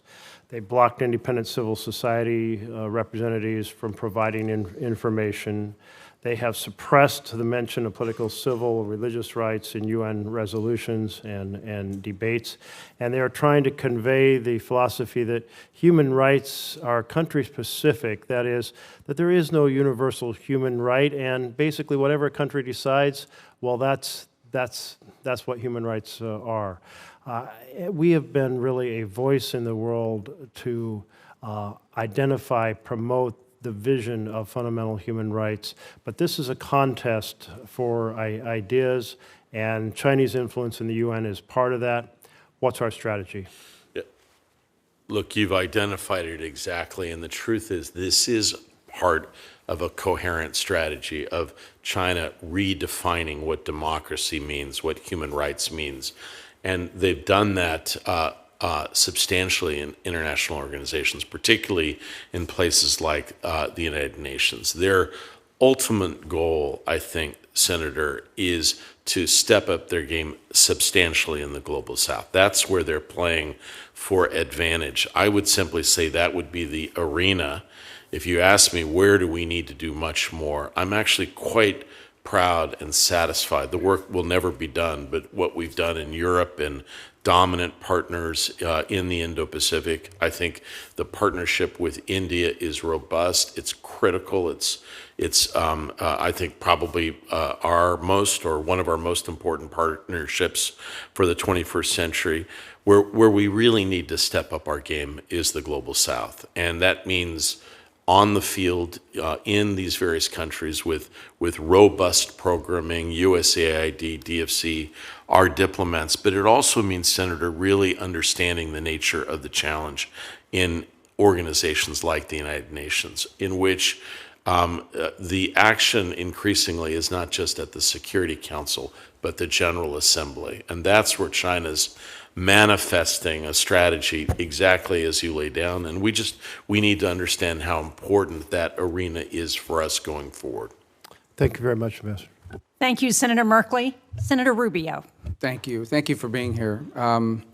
They blocked independent civil society representatives from providing information. They have suppressed the mention of political, civil, religious rights in UN resolutions and debates. And they are trying to convey the philosophy that human rights are country-specific, that is, that there is no universal human right, and basically whatever a country decides, well, that's what human rights are. We have been really a voice in the world to identify, promote the vision of fundamental human rights, but this is a contest for ideas, and Chinese influence in the UN is part of that. What's our strategy? Yeah. Look, you've identified it exactly, and the truth is this is part of a coherent strategy of China redefining what democracy means, what human rights means, and they've done that substantially in international organizations, particularly in places like the United Nations. Their ultimate goal, I think, Senator, is to step up their game substantially in the global south. That's where they're playing for advantage. I would simply say that would be the arena. If you ask me where do we need to do much more, I'm actually quite proud and satisfied. The work will never be done, but what we've done in Europe and dominant partners in the Indo-Pacific. I think the partnership with India is robust. It's critical. It's I think probably our most or one of our most important partnerships for the 21st century. Where we really need to step up our game is the global south, and that means on the field in these various countries with robust programming, USAID, DFC, our diplomats, but it also means, Senator, really understanding the nature of the challenge in organizations like the United Nations, in which the action increasingly is not just at the Security Council, but the General Assembly. And that's where China's manifesting a strategy exactly as you lay down. And we need to understand how important that arena is for us going forward. Thank you very much, Ambassador. Thank you, Senator Merkley. Senator Rubio. Thank you. Thank you for being here. On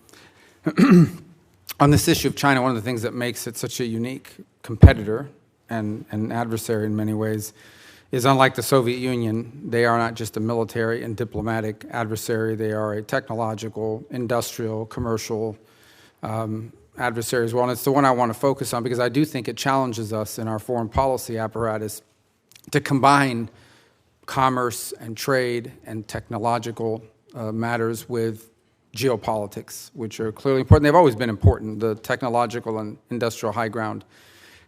this issue of China, one of the things that makes it such a unique competitor and an adversary in many ways is unlike the Soviet Union. They are not just a military and diplomatic adversary. They are a technological, industrial, commercial adversary as well. And it's the one I want to focus on because I do think it challenges us in our foreign policy apparatus to combine commerce and trade and technological matters with geopolitics, which are clearly important. They've always been important. The technological and industrial high ground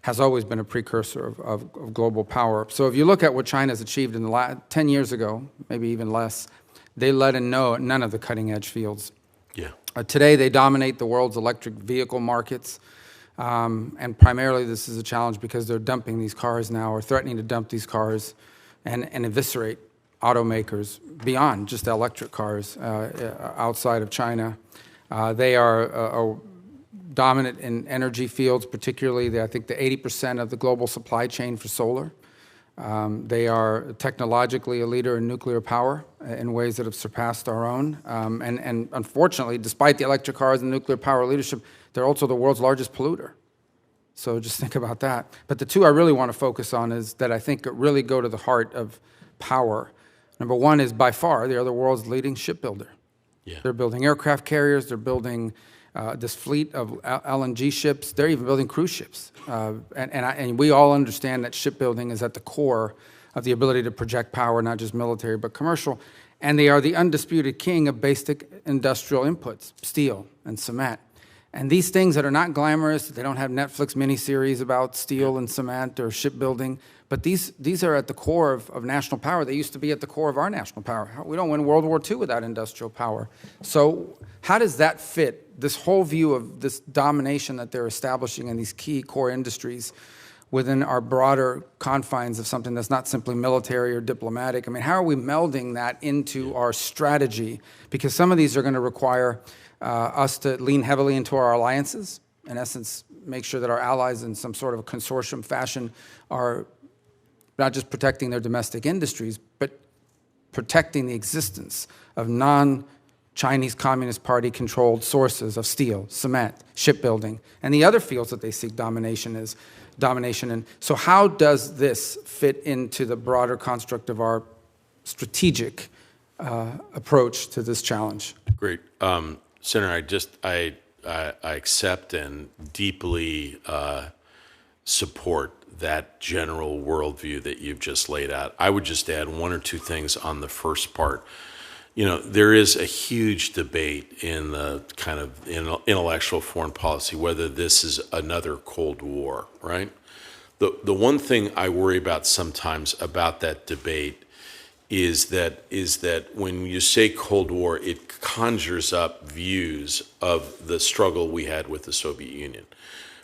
has always been a precursor of global power. So if you look at what China's achieved in the last 10 years ago, maybe even less, they led in none of the cutting-edge fields. Yeah. Today, they dominate the world's electric vehicle markets, and primarily this is a challenge because they're dumping these cars now, or threatening to dump these cars and eviscerate automakers beyond just electric cars outside of China. They are dominant in energy fields, particularly I think the 80% of the global supply chain for solar. They are technologically a leader in nuclear power in ways that have surpassed our own. And unfortunately, despite the electric cars and nuclear power leadership, they're also the world's largest polluter. So just think about that. But the two I really want to focus on is that I think really go to the heart of power. Number one is by far, they are the world's leading shipbuilder. Yeah. They're building aircraft carriers. They're building this fleet of LNG ships. They're even building cruise ships. And we all understand that shipbuilding is at the core of the ability to project power, not just military, but commercial. And they are the undisputed king of basic industrial inputs, steel and cement. And these things that are not glamorous, they don't have Netflix miniseries about steel and cement or shipbuilding, but these are at the core of national power. They used to be at the core of our national power. We don't win World War II without industrial power. So how does that fit, this whole view of this domination that they're establishing in these key core industries within our broader confines of something that's not simply military or diplomatic? I mean, how are we melding that into our strategy? Because some of these are going to require us to lean heavily into our alliances, in essence, make sure that our allies in some sort of a consortium fashion are not just protecting their domestic industries, but protecting the existence of non-Chinese Communist Party-controlled sources of steel, cement, shipbuilding, and the other fields that they seek domination in. So how does this fit into the broader construct of our strategic approach to this challenge? Great. Senator, I accept and deeply support that general worldview that you've just laid out. I would just add one or two things on the first part. You know, there is a huge debate in the kind of intellectual foreign policy whether this is another Cold War, right? The one thing I worry about sometimes about that debate is that when you say Cold War, it conjures up views of the struggle we had with the Soviet Union,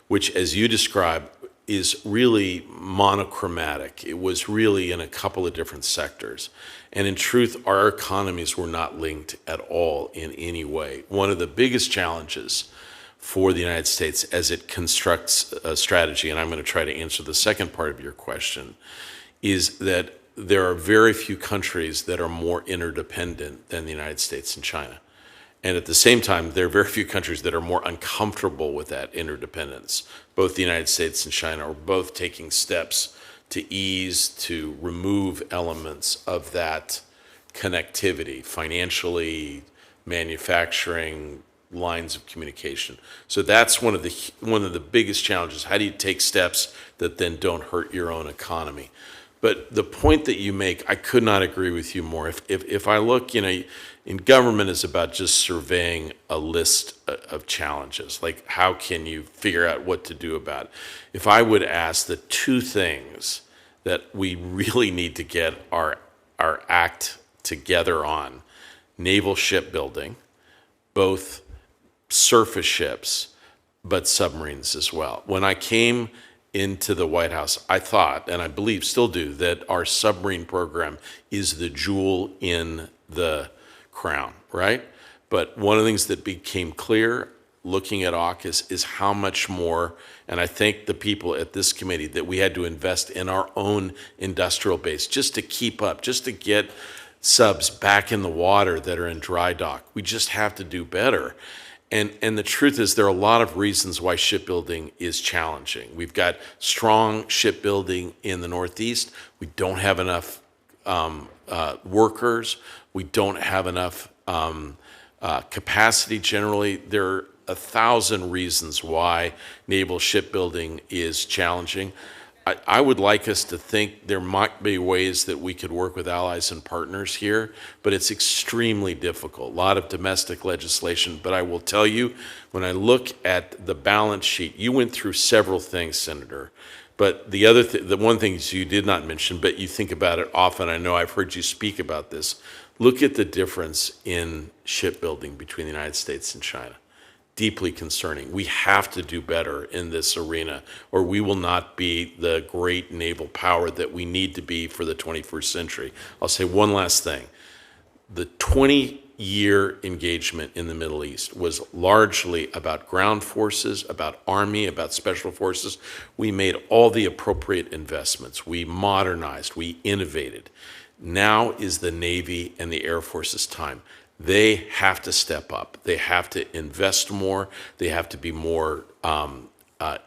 which, as you described, is really monochromatic. It was really in a couple of different sectors. And in truth, our economies were not linked at all in any way. One of the biggest challenges for the United States as it constructs a strategy, and I'm going to try to answer the second part of your question, is that there are very few countries that are more interdependent than the United States and China. And at the same time, there are very few countries that are more uncomfortable with that interdependence. Both the United States and China are both taking steps to ease, to remove elements of that connectivity, financially, manufacturing, lines of communication. So that's one of the biggest challenges. How do you take steps that then don't hurt your own economy? But the point that you make, I could not agree with you more. If I look, in government is about just surveying a list of challenges, like how can you figure out what to do about it. If I would ask the two things that we really need to get our act together on, naval shipbuilding, both surface ships, but submarines as well. When I came into the White House, I thought, and I believe still do, that our submarine program is the jewel in the crown, right? But one of the things that became clear looking at AUKUS is how much more, and I thank the people at this committee, that we had to invest in our own industrial base just to keep up, just to get subs back in the water that are in dry dock. We just have to do better. And the truth is, there are a lot of reasons why shipbuilding is challenging. We've got strong shipbuilding in the Northeast. We don't have enough workers. We don't have enough capacity generally. There are 1,000 reasons why naval shipbuilding is challenging. I would like us to think there might be ways that we could work with allies and partners here, but it's extremely difficult. A lot of domestic legislation, but I will tell you, when I look at the balance sheet, you went through several things, Senator, but the one thing you did not mention, but you think about it often, I know I've heard you speak about this, look at the difference in shipbuilding between the United States and China. Deeply concerning. We have to do better in this arena, or we will not be the great naval power that we need to be for the 21st century. I'll say one last thing. The 20-year engagement in the Middle East was largely about ground forces, about Army, about special forces. We made all the appropriate investments. We modernized, we innovated. Now is the Navy and the Air Force's time. They have to step up. They have to invest more. They have to be more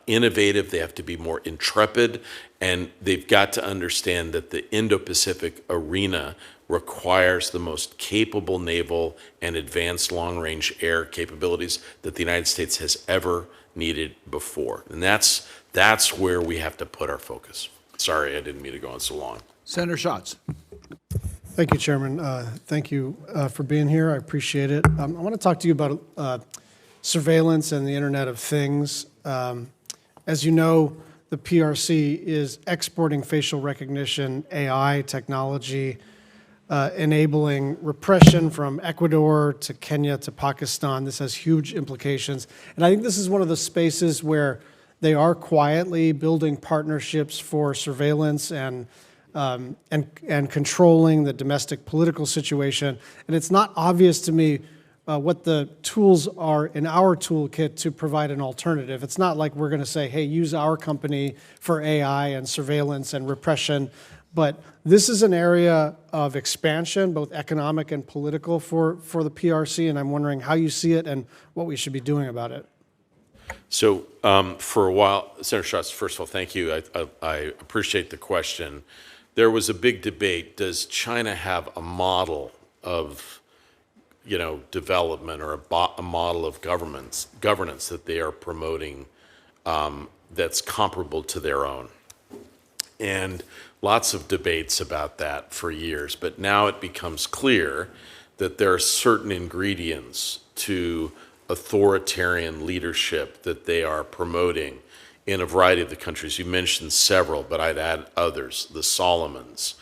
innovative. They have to be more intrepid. And they've got to understand that the Indo-Pacific arena requires the most capable naval and advanced long-range air capabilities that the United States has ever needed before. And that's where we have to put our focus. Sorry, I didn't mean to go on so long. Senator Schatz. Thank you, Chairman. Thank you for being here. I appreciate it. I want to talk to you about surveillance and the Internet of Things. As you know, the PRC is exporting facial recognition AI technology, enabling repression from Ecuador to Kenya to Pakistan. This has huge implications. And I think this is one of the spaces where they are quietly building partnerships for surveillance and controlling the domestic political situation. And it's not obvious to me what the tools are in our toolkit to provide an alternative. It's not like we're going to say, hey, use our company for AI and surveillance and repression. But this is an area of expansion, both economic and political for the PRC, and I'm wondering how you see it and what we should be doing about it. So for a while, Senator Schatz, first of all, thank you. I appreciate the question. There was a big debate. Does China have a model of, development or a model of governance that they are promoting that's comparable to their own? And lots of debates about that for years. But now it becomes clear that there are certain ingredients to authoritarian leadership that they are promoting in a variety of the countries. You mentioned several, but I'd add others, the Solomons,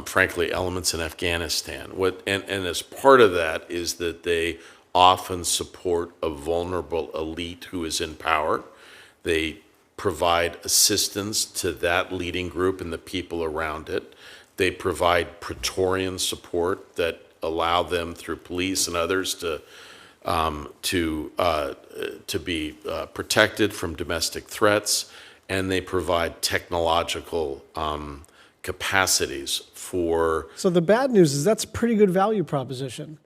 frankly, elements in Afghanistan. And as part of that is that they often support a vulnerable elite who is in power. They provide assistance to that leading group and the people around it. They provide Praetorian support that allow them through police and others to be protected from domestic threats, and they provide technological capacities for. So the bad news is that's a pretty good value proposition.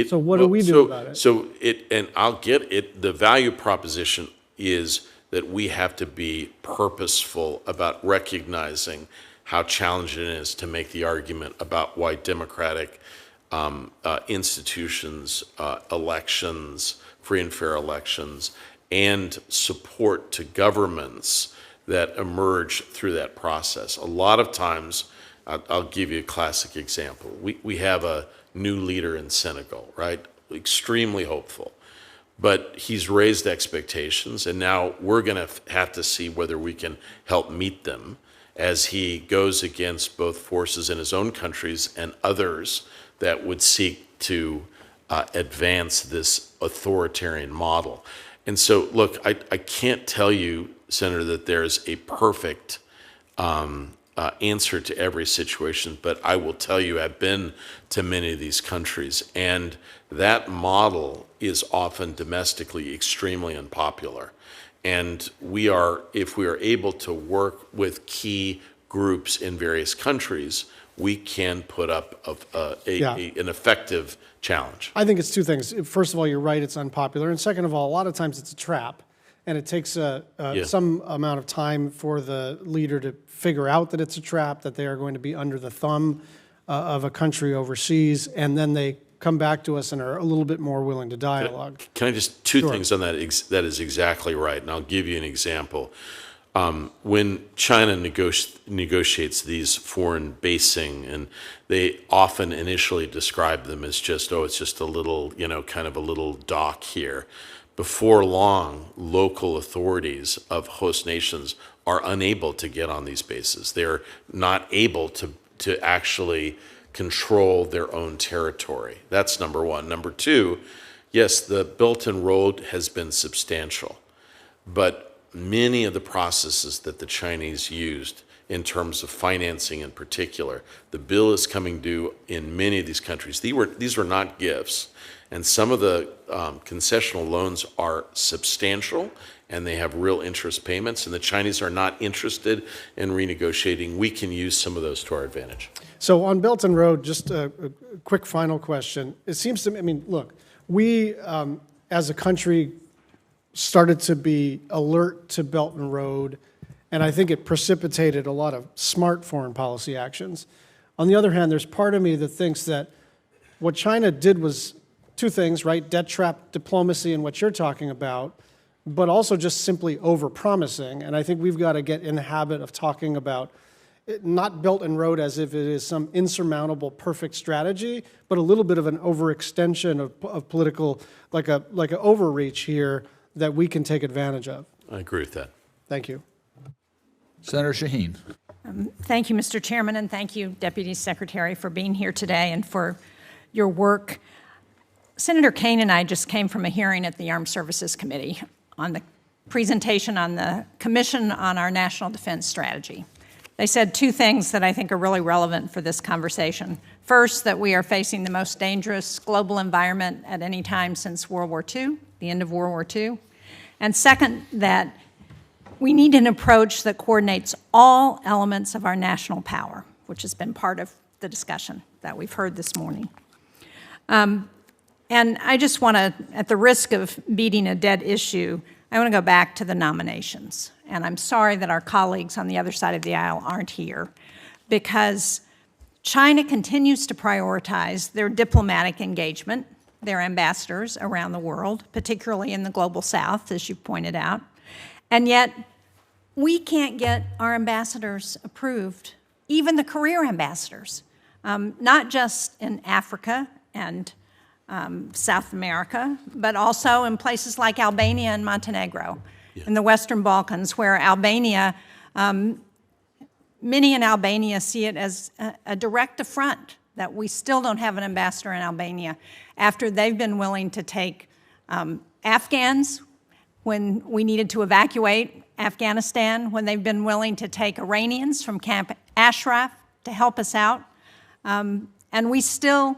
So what do we do about it? And I'll get it. The value proposition is that we have to be purposeful about recognizing how challenging it is to make the argument about why democratic institutions, elections, free and fair elections, and support to governments that emerge through that process. A lot of times, I'll give you a classic example. We have a new leader in Senegal, right? Extremely hopeful. But he's raised expectations, and now we're going to have to see whether we can help meet them as he goes against both forces in his own countries and others that would seek to advance this authoritarian model. And so, look, I can't tell you, Senator, that there's a perfect answer to every situation, but I will tell you I've been to many of these countries, and that model is often domestically extremely unpopular. And we are, if we are able to work with key groups in various countries, we can put up Yeah. an effective challenge. I think it's two things. First of all, you're right, it's unpopular. And second of all, a lot of times it's a trap. And it takes some amount of time for the leader to figure out that it's a trap, that they are going to be under the thumb of a country overseas. And then they come back to us and are a little bit more willing to dialogue. Can I just, two Sure. things on that? That is exactly right. And I'll give you an example. When China negotiates these foreign basing, and they often initially describe them as just, oh, it's just a little, kind of a little dock here. Before long, local authorities of host nations are unable to get on these bases. They're not able to actually control their own territory. That's number one. Number two, yes, the Belt and Road has been substantial, but many of the processes that the Chinese used in terms of financing in particular, the bill is coming due in many of these countries. These were not gifts, and some of the concessional loans are substantial, and they have real interest payments, and the Chinese are not interested in renegotiating. We can use some of those to our advantage. So on Belt and Road, just a quick final question. It seems to me, look, we as a country started to be alert to Belt and Road, and I think it precipitated a lot of smart foreign policy actions. On the other hand, there's part of me that thinks that what China did was two things, right? Debt trap diplomacy and what you're talking about, but also just simply over-promising. And I think we've got to get in the habit of talking about not Belt and Road as if it is some insurmountable perfect strategy, but a little bit of an overextension of political, like a overreach here that we can take advantage of. I agree with that. Thank you. Senator Shaheen. Thank you, Mr. Chairman, and thank you, Deputy Secretary, for being here today and for your work. Senator Kaine and I just came from a hearing at the Armed Services Committee on the presentation on the Commission on our National Defense Strategy. They said two things that I think are really relevant for this conversation. First, that we are facing the most dangerous global environment at any time since World War II, the end of World War II. And second, that we need an approach that coordinates all elements of our national power, which has been part of the discussion that we've heard this morning. And I just want to, at the risk of beating a dead issue, I want to go back to the nominations. And I'm sorry that our colleagues on the other side of the aisle aren't here, because China continues to prioritize their diplomatic engagement, their ambassadors around the world, particularly in the global south, as you pointed out. And yet, we can't get our ambassadors approved, even the career ambassadors, not just in Africa and South America, but also in places like Albania and Montenegro, in the Western Balkans, where Albania, many in Albania see it as a direct affront that we still don't have an ambassador in Albania after they've been willing to take Afghans when we needed to evacuate Afghanistan, when they've been willing to take Iranians from Camp Ashraf to help us out. And we still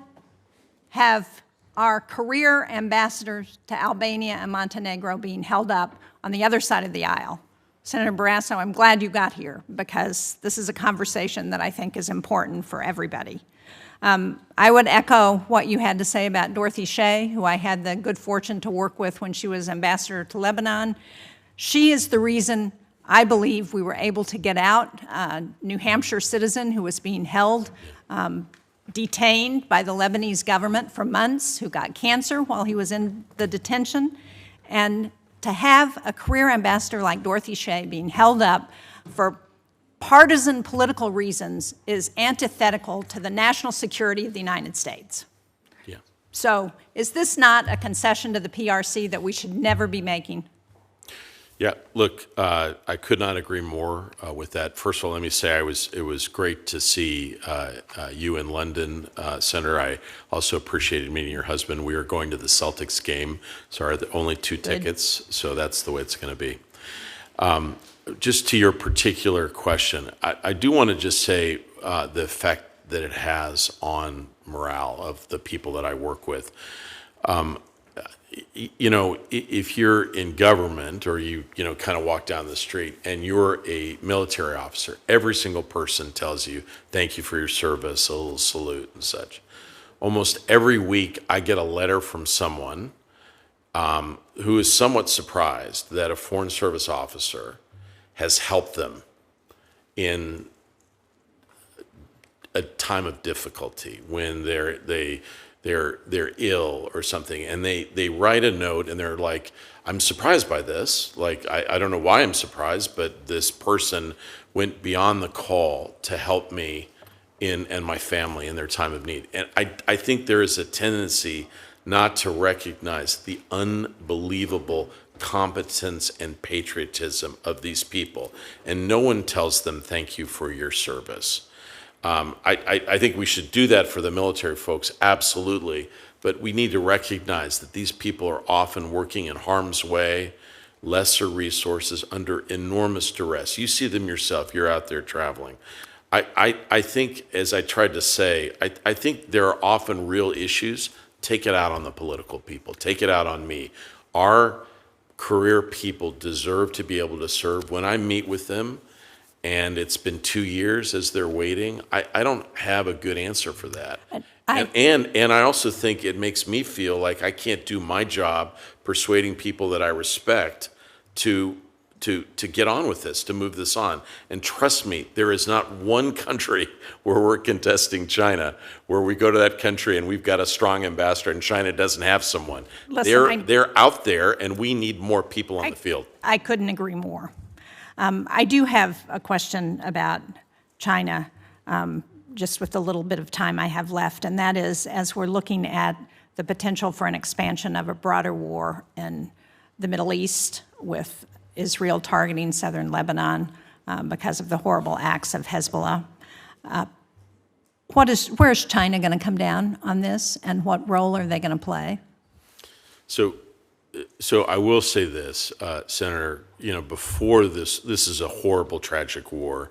have our career ambassadors to Albania and Montenegro being held up on the other side of the aisle. Senator Barrasso, I'm glad you got here, because this is a conversation that I think is important for everybody. I would echo what you had to say about Dorothy Shea, who I had the good fortune to work with when she was ambassador to Lebanon. She is the reason I believe we were able to get out a New Hampshire citizen who was being held, detained by the Lebanese government for months, who got cancer while he was in the detention. And to have a career ambassador like Dorothy Shea being held up for partisan political reasons is antithetical to the national security of the United States. Yeah. So is this not a concession to the PRC that we should never be making? Yeah, look, I could not agree more with that. First of all, let me say it was great to see you in London, Senator. I also appreciated meeting your husband. We are going to the Celtics game. Sorry, only 2 tickets, so that's the way it's going to be. Just to your particular question, I do want to just say the effect that it has on morale of the people that I work with. you know, if you're in government or you kind of walk down the street and you're a military officer, every single person tells you, thank you for your service, a little salute and such. Almost every week I get a letter from someone who is somewhat surprised that a Foreign Service officer has helped them in a time of difficulty when they're ill or something, and they write a note and they're like, I'm surprised by this. Like, I don't know why I'm surprised, but this person went beyond the call to help me and my family in their time of need. And I think there is a tendency not to recognize the unbelievable competence and patriotism of these people. And no one tells them, thank you for your service. I think we should do that for the military folks, absolutely. But we need to recognize that these people are often working in harm's way, lesser resources, under enormous duress. You see them yourself, you're out there traveling. I think, as I tried to say, I think there are often real issues. Take it out on the political people. Take it out on me. Our career people deserve to be able to serve. When I meet with them, and it's been 2 years as they're waiting, I don't have a good answer for that. And I also think it makes me feel like I can't do my job persuading people that I respect to get on with this, to move this on. And trust me, there is not one country where we're contesting China where we go to that country and we've got a strong ambassador and China doesn't have someone. Listen, they're out there, and we need more people on the field. I couldn't agree more. I do have a question about China, just with the little bit of time I have left, and that is, as we're looking at the potential for an expansion of a broader war in the Middle East, with Israel targeting southern Lebanon because of the horrible acts of Hezbollah, where is China going to come down on this, and what role are they going to play? So I will say this, Senator, before this is a horrible, tragic war.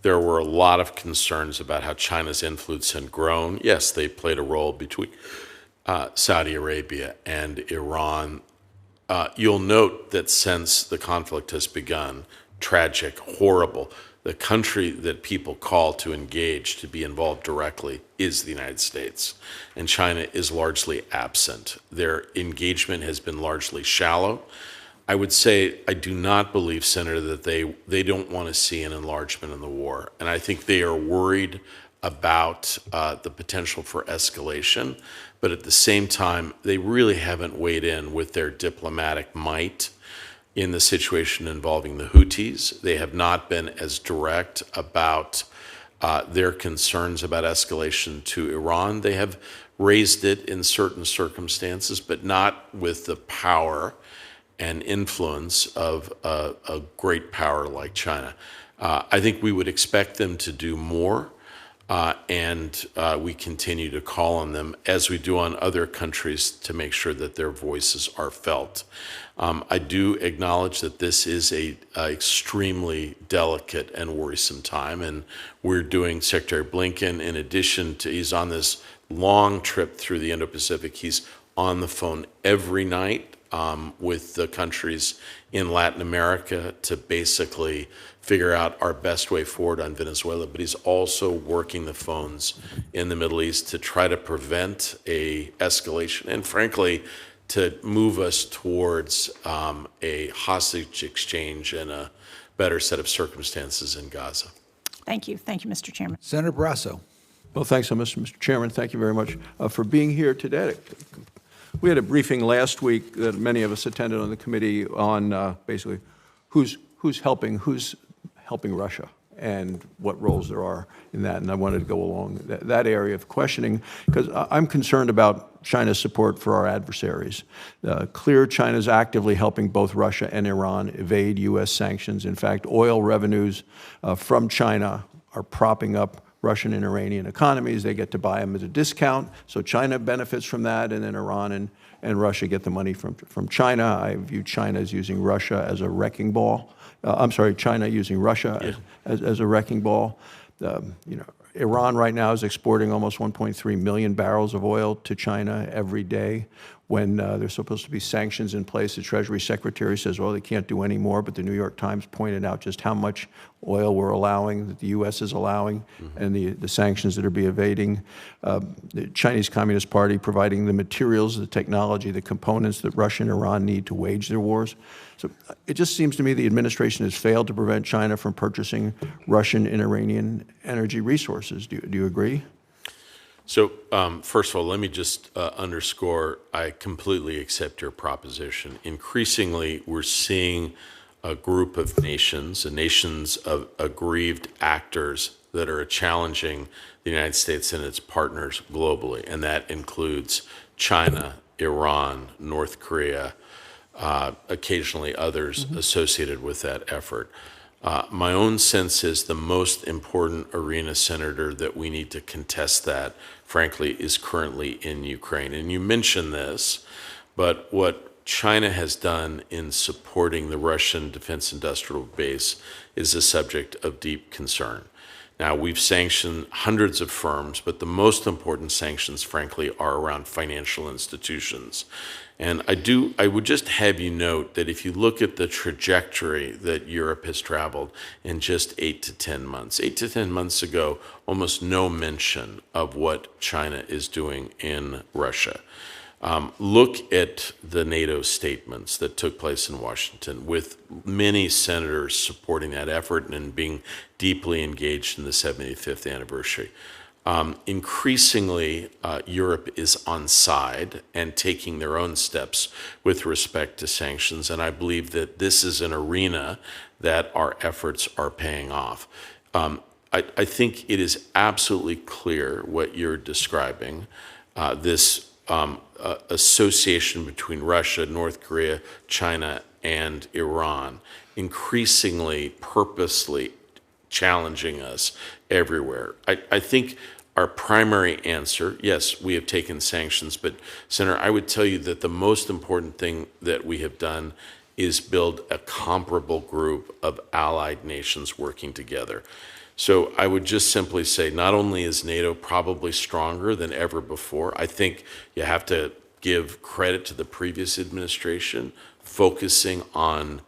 There were a lot of concerns about how China's influence had grown. Yes, they played a role between Saudi Arabia and Iran. You'll note that since the conflict has begun, tragic, horrible, the country that people call to engage, to be involved directly, is the United States. And China is largely absent. Their engagement has been largely shallow. I would say I do not believe, Senator, that they don't want to see an enlargement in the war. And I think they are worried about the potential for escalation. But at the same time, they really haven't weighed in with their diplomatic might in the situation involving the Houthis. They have not been as direct about their concerns about escalation to Iran. They have raised it in certain circumstances, but not with the power and influence of a great power like China. I think we would expect them to do more, and we continue to call on them, as we do on other countries, to make sure that their voices are felt. I do acknowledge that this is a extremely delicate and worrisome time, and we're doing, Secretary Blinken, in addition to, he's on this long trip through the Indo-Pacific, he's on the phone every night with the countries in Latin America to basically figure out our best way forward on Venezuela, but he's also working the phones in the Middle East to try to prevent a escalation and, frankly, to move us towards a hostage exchange and a better set of circumstances in Gaza. Thank you. Thank you, Mr. Chairman. Senator Barrasso. Well, thanks so much, Mr. Chairman. Thank you very much for being here today. We had a briefing last week that many of us attended on the committee on basically who's helping Russia and what roles there are in that. And I wanted to go along that area of questioning because I'm concerned about China's support for our adversaries. Clear China's actively helping both Russia and Iran evade U.S. sanctions. In fact, oil revenues from China are propping up Russian and Iranian economies. They get to buy them at a discount. So China benefits from that, and then Iran and Russia get the money from China. I view China as using Russia as a wrecking ball. China using Russia as a wrecking ball. Iran right now is exporting almost 1.3 million barrels of oil to China every day. when there's supposed to be sanctions in place. The Treasury Secretary says, well, they can't do any more, but the New York Times pointed out just how much oil we're allowing, that the U.S. is allowing, and the sanctions that are being evading. The Chinese Communist Party providing the materials, the technology, the components that Russia and Iran need to wage their wars. So it just seems to me the administration has failed to prevent China from purchasing Russian and Iranian energy resources. Do you agree? So first of all, let me just underscore, I completely accept your proposition. Increasingly, we're seeing a group of nations of aggrieved actors that are challenging the United States and its partners globally, and that includes China, Iran, North Korea, occasionally others associated with that effort. My own sense is the most important arena, Senator, that we need to contest that, frankly, is currently in Ukraine. And you mentioned this, but what China has done in supporting the Russian defense industrial base is a subject of deep concern. Now, we've sanctioned hundreds of firms, but the most important sanctions, frankly, are around financial institutions. And I would just have you note that if you look at the trajectory that Europe has traveled in just 8 to 10 months, 8 to 10 months ago, almost no mention of what China is doing in Russia. Look at the NATO statements that took place in Washington, with many senators supporting that effort and being deeply engaged in the 75th anniversary. Increasingly, Europe is on side and taking their own steps with respect to sanctions, and I believe that this is an arena that our efforts are paying off. I think it is absolutely clear what you're describing, this association between Russia, North Korea, China, and Iran, increasingly purposely challenging us everywhere. I think our primary answer, yes, we have taken sanctions, but Senator, I would tell you that the most important thing that we have done is build a comparable group of allied nations working together. So I would just simply say, not only is NATO probably stronger than ever before, I think you have to give credit to the previous administration focusing on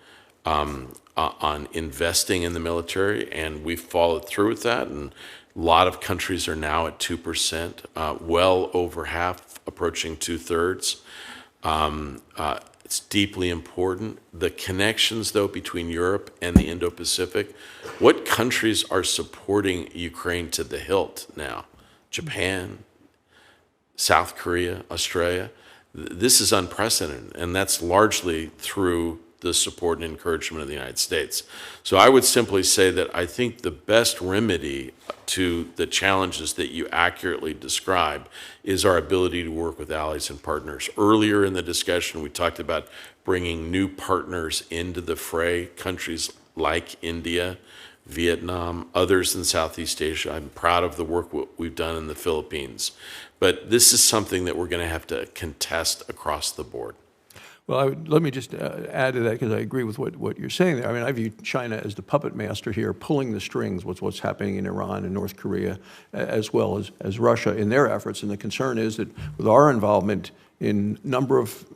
investing in the military, and we've followed through with that. And a lot of countries are now at 2%, well over half, approaching 2/3. It's deeply important. The connections, though, between Europe and the Indo-Pacific, what countries are supporting Ukraine to the hilt now? Japan, South Korea, Australia. This is unprecedented, and that's largely through the support and encouragement of the United States. So I would simply say that I think the best remedy to the challenges that you accurately describe is our ability to work with allies and partners. Earlier in the discussion, we talked about bringing new partners into the fray, countries like India, Vietnam, others in Southeast Asia. I'm proud of the work we've done in the Philippines. But this is something that we're going to have to contest across the board. Well, let me just add to that, because I agree with what you're saying there. I mean, I view China as the puppet master here, pulling the strings with what's happening in Iran and North Korea, as well as Russia in their efforts. And the concern is that with our involvement in a number of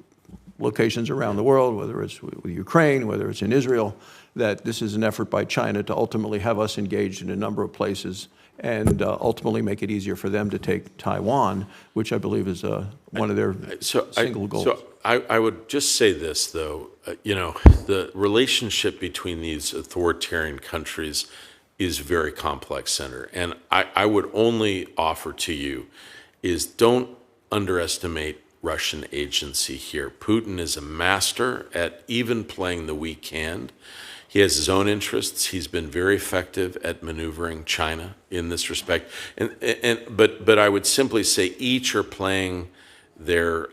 locations around the world, whether it's with Ukraine, whether it's in Israel, that this is an effort by China to ultimately have us engaged in a number of places and ultimately make it easier for them to take Taiwan, which I believe is one of their single goals. So I would just say this, though. The relationship between these authoritarian countries is very complex, Senator. And I would only offer to you is don't underestimate Russian agency here. Putin is a master at even playing the weak hand. He has his own interests. He's been very effective at maneuvering China in this respect. But I would simply say each are playing their,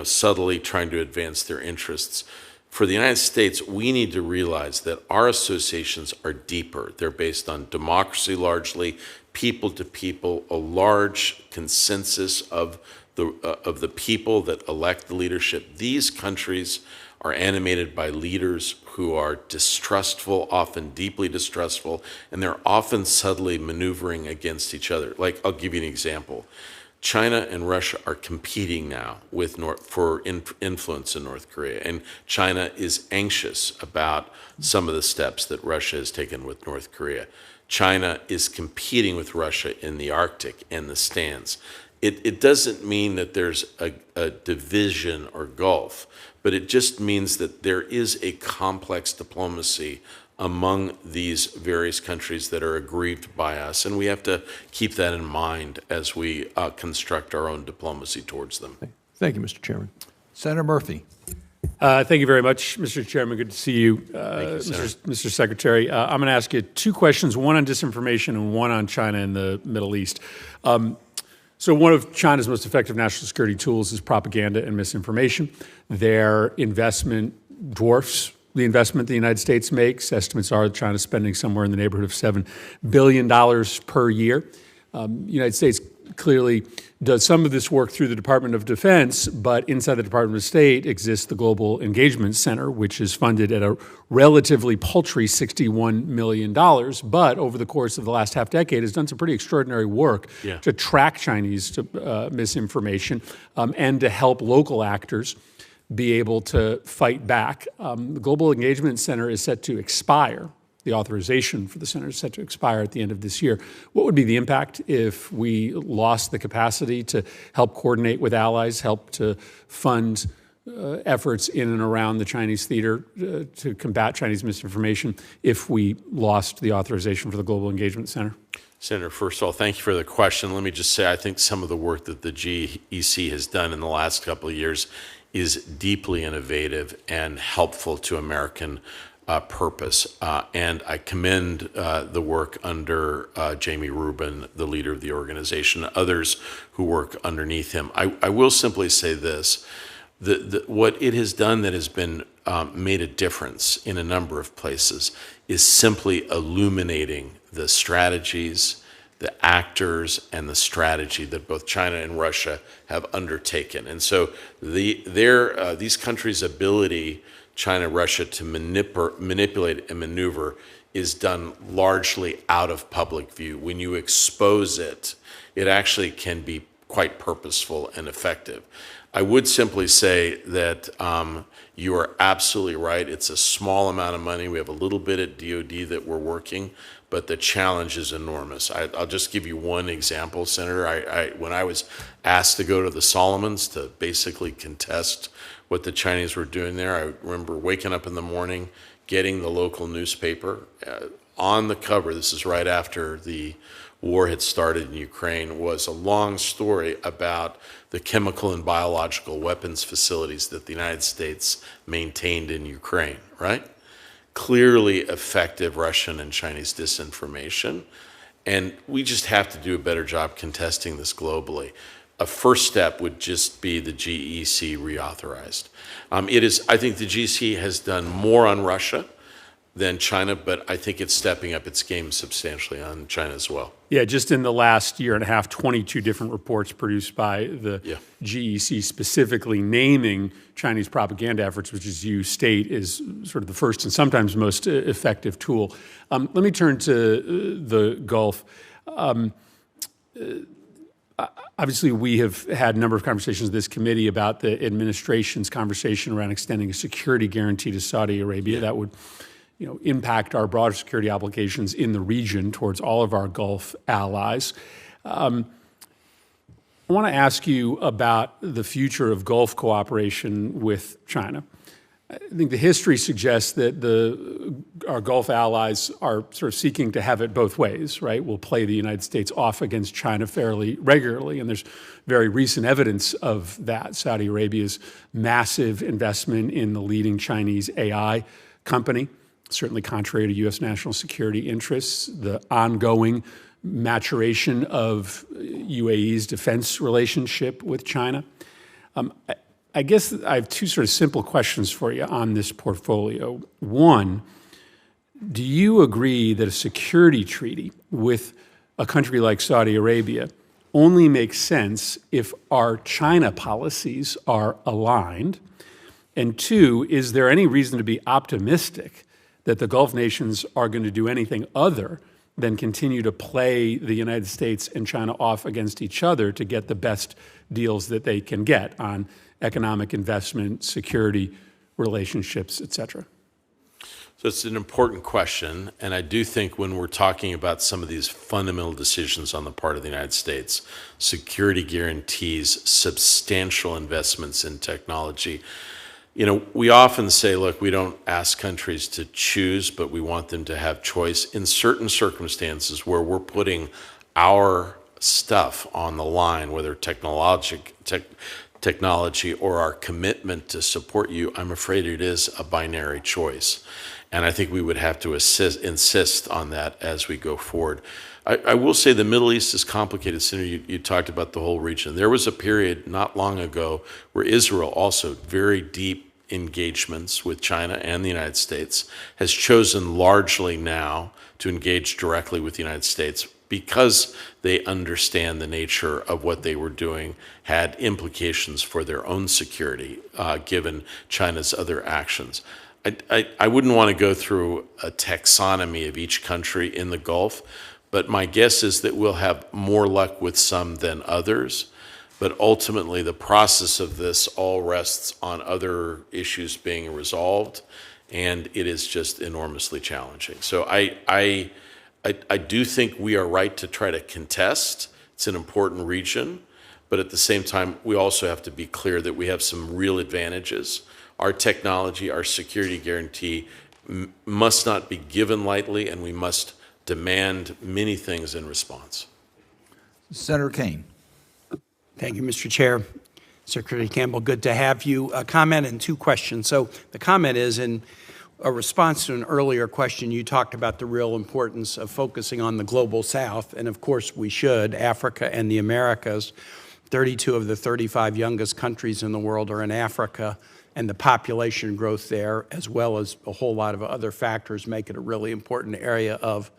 subtly trying to advance their interests. For the United States, we need to realize that our associations are deeper. They're based on democracy largely, people to people, a large consensus of the people that elect the leadership. These countries are animated by leaders who are distrustful, often deeply distrustful, and they're often subtly maneuvering against each other. Like, I'll give you an example. China and Russia are competing now for influence in North Korea, and China is anxious about some of the steps that Russia has taken with North Korea. China is competing with Russia in the Arctic and the stands. It doesn't mean that there's a division or gulf, but it just means that there is a complex diplomacy among these various countries that are aggrieved by us, and we have to keep that in mind as we construct our own diplomacy towards them. Thank you, Mr. Chairman. Senator Murphy. Thank you very much, Mr. Chairman. Good to see you, Mr. Secretary. I'm going to ask you two questions, one on disinformation and one on China and the Middle East. So one of China's most effective national security tools is propaganda and misinformation. Their investment dwarfs the investment the United States makes. Estimates are that China's spending somewhere in the neighborhood of $7 billion per year. The United States clearly does some of this work through the Department of Defense, but inside the Department of State exists the Global Engagement Center, which is funded at a relatively paltry $61 million, but over the course of the last half decade has done some pretty extraordinary work to track Chinese misinformation and to help local actors be able to fight back. The Global Engagement Center is set to expire. The authorization for the center is set to expire at the end of this year. What would be the impact if we lost the capacity to help coordinate with allies, help to fund efforts in and around the Chinese theater to combat Chinese misinformation if we lost the authorization for the Global Engagement Center? Senator, first of all, thank you for the question. Let me just say, I think some of the work that the GEC has done in the last couple of years is deeply innovative and helpful to American purpose. And I commend the work under Jamie Rubin, the leader of the organization, others who work underneath him. I will simply say this, what it has done that has been made a difference in a number of places is simply illuminating the strategies, the actors, and the strategy that both China and Russia have undertaken. And so these countries' ability, China, Russia, to manipulate and maneuver is done largely out of public view. When you expose it, it actually can be quite purposeful and effective. I would simply say that you are absolutely right. It's a small amount of money. We have a little bit at DOD that we're working, but the challenge is enormous. I'll just give you one example, Senator. When I was asked to go to the Solomons to basically contest what the Chinese were doing there, I remember waking up in the morning, getting the local newspaper. On the cover, this is right after the war had started in Ukraine, was a long story about the chemical and biological weapons facilities that the United States maintained in Ukraine, right? Clearly effective Russian and Chinese disinformation. And we just have to do a better job contesting this globally. A first step would just be the GEC reauthorized. I think the GEC has done more on Russia than China, but I think it's stepping up its game substantially on China as well. Yeah, just in the last year and a half, 22 different reports produced by the GEC specifically naming Chinese propaganda efforts, which, as you state, is sort of the first and sometimes most effective tool. Let me turn to the Gulf. Obviously, we have had a number of conversations in this committee about the administration's conversation around extending a security guarantee to Saudi Arabia that would impact our broader security obligations in the region towards all of our Gulf allies. I want to ask you about the future of Gulf cooperation with China. I think the history suggests that our Gulf allies are sort of seeking to have it both ways, right? We'll play the United States off against China fairly regularly, and there's very recent evidence of that. Saudi Arabia's massive investment in the leading Chinese AI company, certainly contrary to U.S. national security interests, the ongoing maturation of UAE's defense relationship with China. I guess I have two sort of simple questions for you on this portfolio. One, do you agree that a security treaty with a country like Saudi Arabia only makes sense if our China policies are aligned? And two, is there any reason to be optimistic that the Gulf nations are going to do anything other then continue to play the United States and China off against each other to get the best deals that they can get on economic investment, security, relationships, et cetera? So it's an important question, and I do think when we're talking about some of these fundamental decisions on the part of the United States, security guarantees, substantial investments in technology, we often say, look, we don't ask countries to choose, but we want them to have choice. In certain circumstances where we're putting our stuff on the line, whether technology or our commitment to support you, I'm afraid it is a binary choice. And I think we would have to insist on that as we go forward. I will say the Middle East is complicated. Senator, you talked about the whole region. There was a period not long ago where Israel, also very deep engagements with China and the United States, has chosen largely now to engage directly with the United States because they understand the nature of what they were doing had implications for their own security, given China's other actions. I wouldn't want to go through a taxonomy of each country in the Gulf, but my guess is that we'll have more luck with some than others. But ultimately, the process of this all rests on other issues being resolved, and it is just enormously challenging. So I do think we are right to try to contest. It's an important region, but at the same time, we also have to be clear that we have some real advantages. Our technology, our security guarantee must not be given lightly, and we must demand many things in response. Senator Kane. Thank you, Mr. Chair. Secretary Campbell, good to have you. A comment and two questions. So the comment is in a response to an earlier question, you talked about the real importance of focusing on the global South, and of course we should, Africa and the Americas. 32 of the 35 youngest countries in the world are in Africa, and the population growth there, as well as a whole lot of other factors, make it a really important area of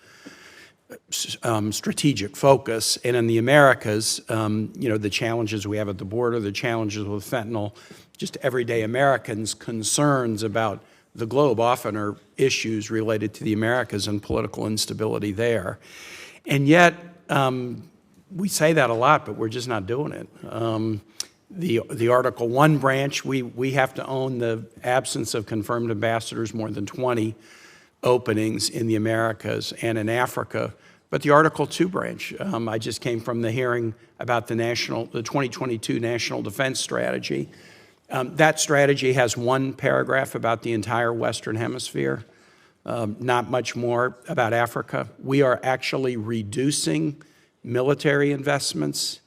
strategic focus. And in the Americas, the challenges we have at the border, the challenges with fentanyl, just everyday Americans' concerns about the globe often are issues related to the Americas and political instability there. And yet, we say that a lot, but we're just not doing it. The Article 1 branch, we have to own the absence of confirmed ambassadors, more than 20 openings in the Americas and in Africa. But the Article 2 branch, I just came from the hearing about the 2022 National Defense Strategy. That strategy has one paragraph about the entire Western Hemisphere, not much more about Africa. We are actually reducing military investments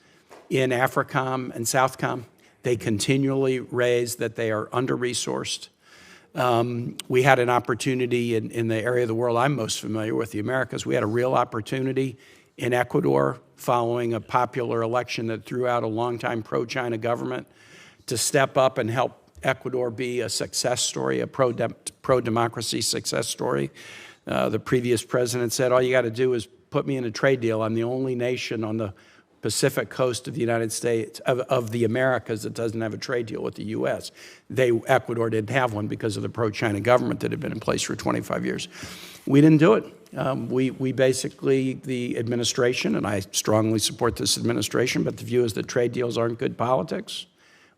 in AFRICOM and SOUTHCOM. They continually raise that they are under-resourced. We had an opportunity in the area of the world I'm most familiar with, the Americas. We had a real opportunity in Ecuador following a popular election that threw out a longtime pro-China government to step up and help Ecuador be a success story, a pro-democracy success story. The previous president said, all you got to do is put me in a trade deal. I'm the only nation on the Pacific coast of the United States, of the Americas, that doesn't have a trade deal with the U.S. Ecuador didn't have one because of the pro-China government that had been in place for 25 years. We didn't do it. We basically, the administration, and I strongly support this administration, but the view is that trade deals aren't good politics.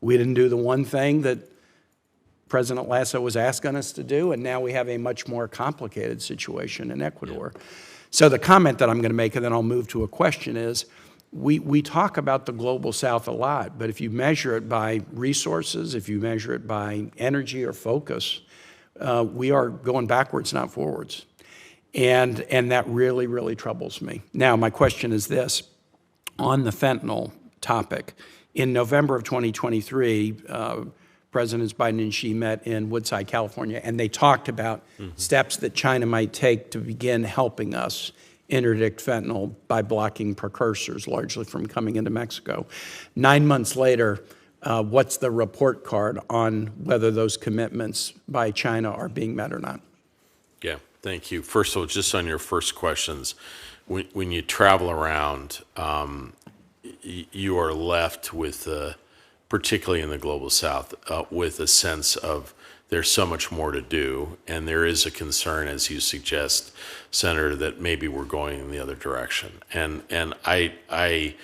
We didn't do the one thing that President Lasso was asking us to do, and now we have a much more complicated situation in Ecuador. So the comment that I'm going to make, and then I'll move to a question, is we talk about the global South a lot, but if you measure it by resources, if you measure it by energy or focus, we are going backwards, not forwards. And that really, really troubles me. Now, my question is this. On the fentanyl topic, in November of 2023, Presidents Biden and Xi met in Woodside, California, and they talked about steps that China might take to begin helping us interdict fentanyl by blocking precursors, largely from coming into Mexico. 9 months later, what's the report card on whether those commitments by China are being met or not? Yeah, thank you. First of all, just on your first questions, when you travel around, you are left with, particularly in the global South, with a sense of there's so much more to do, and there is a concern, as you suggest, Senator, that maybe we're going in the other direction. And I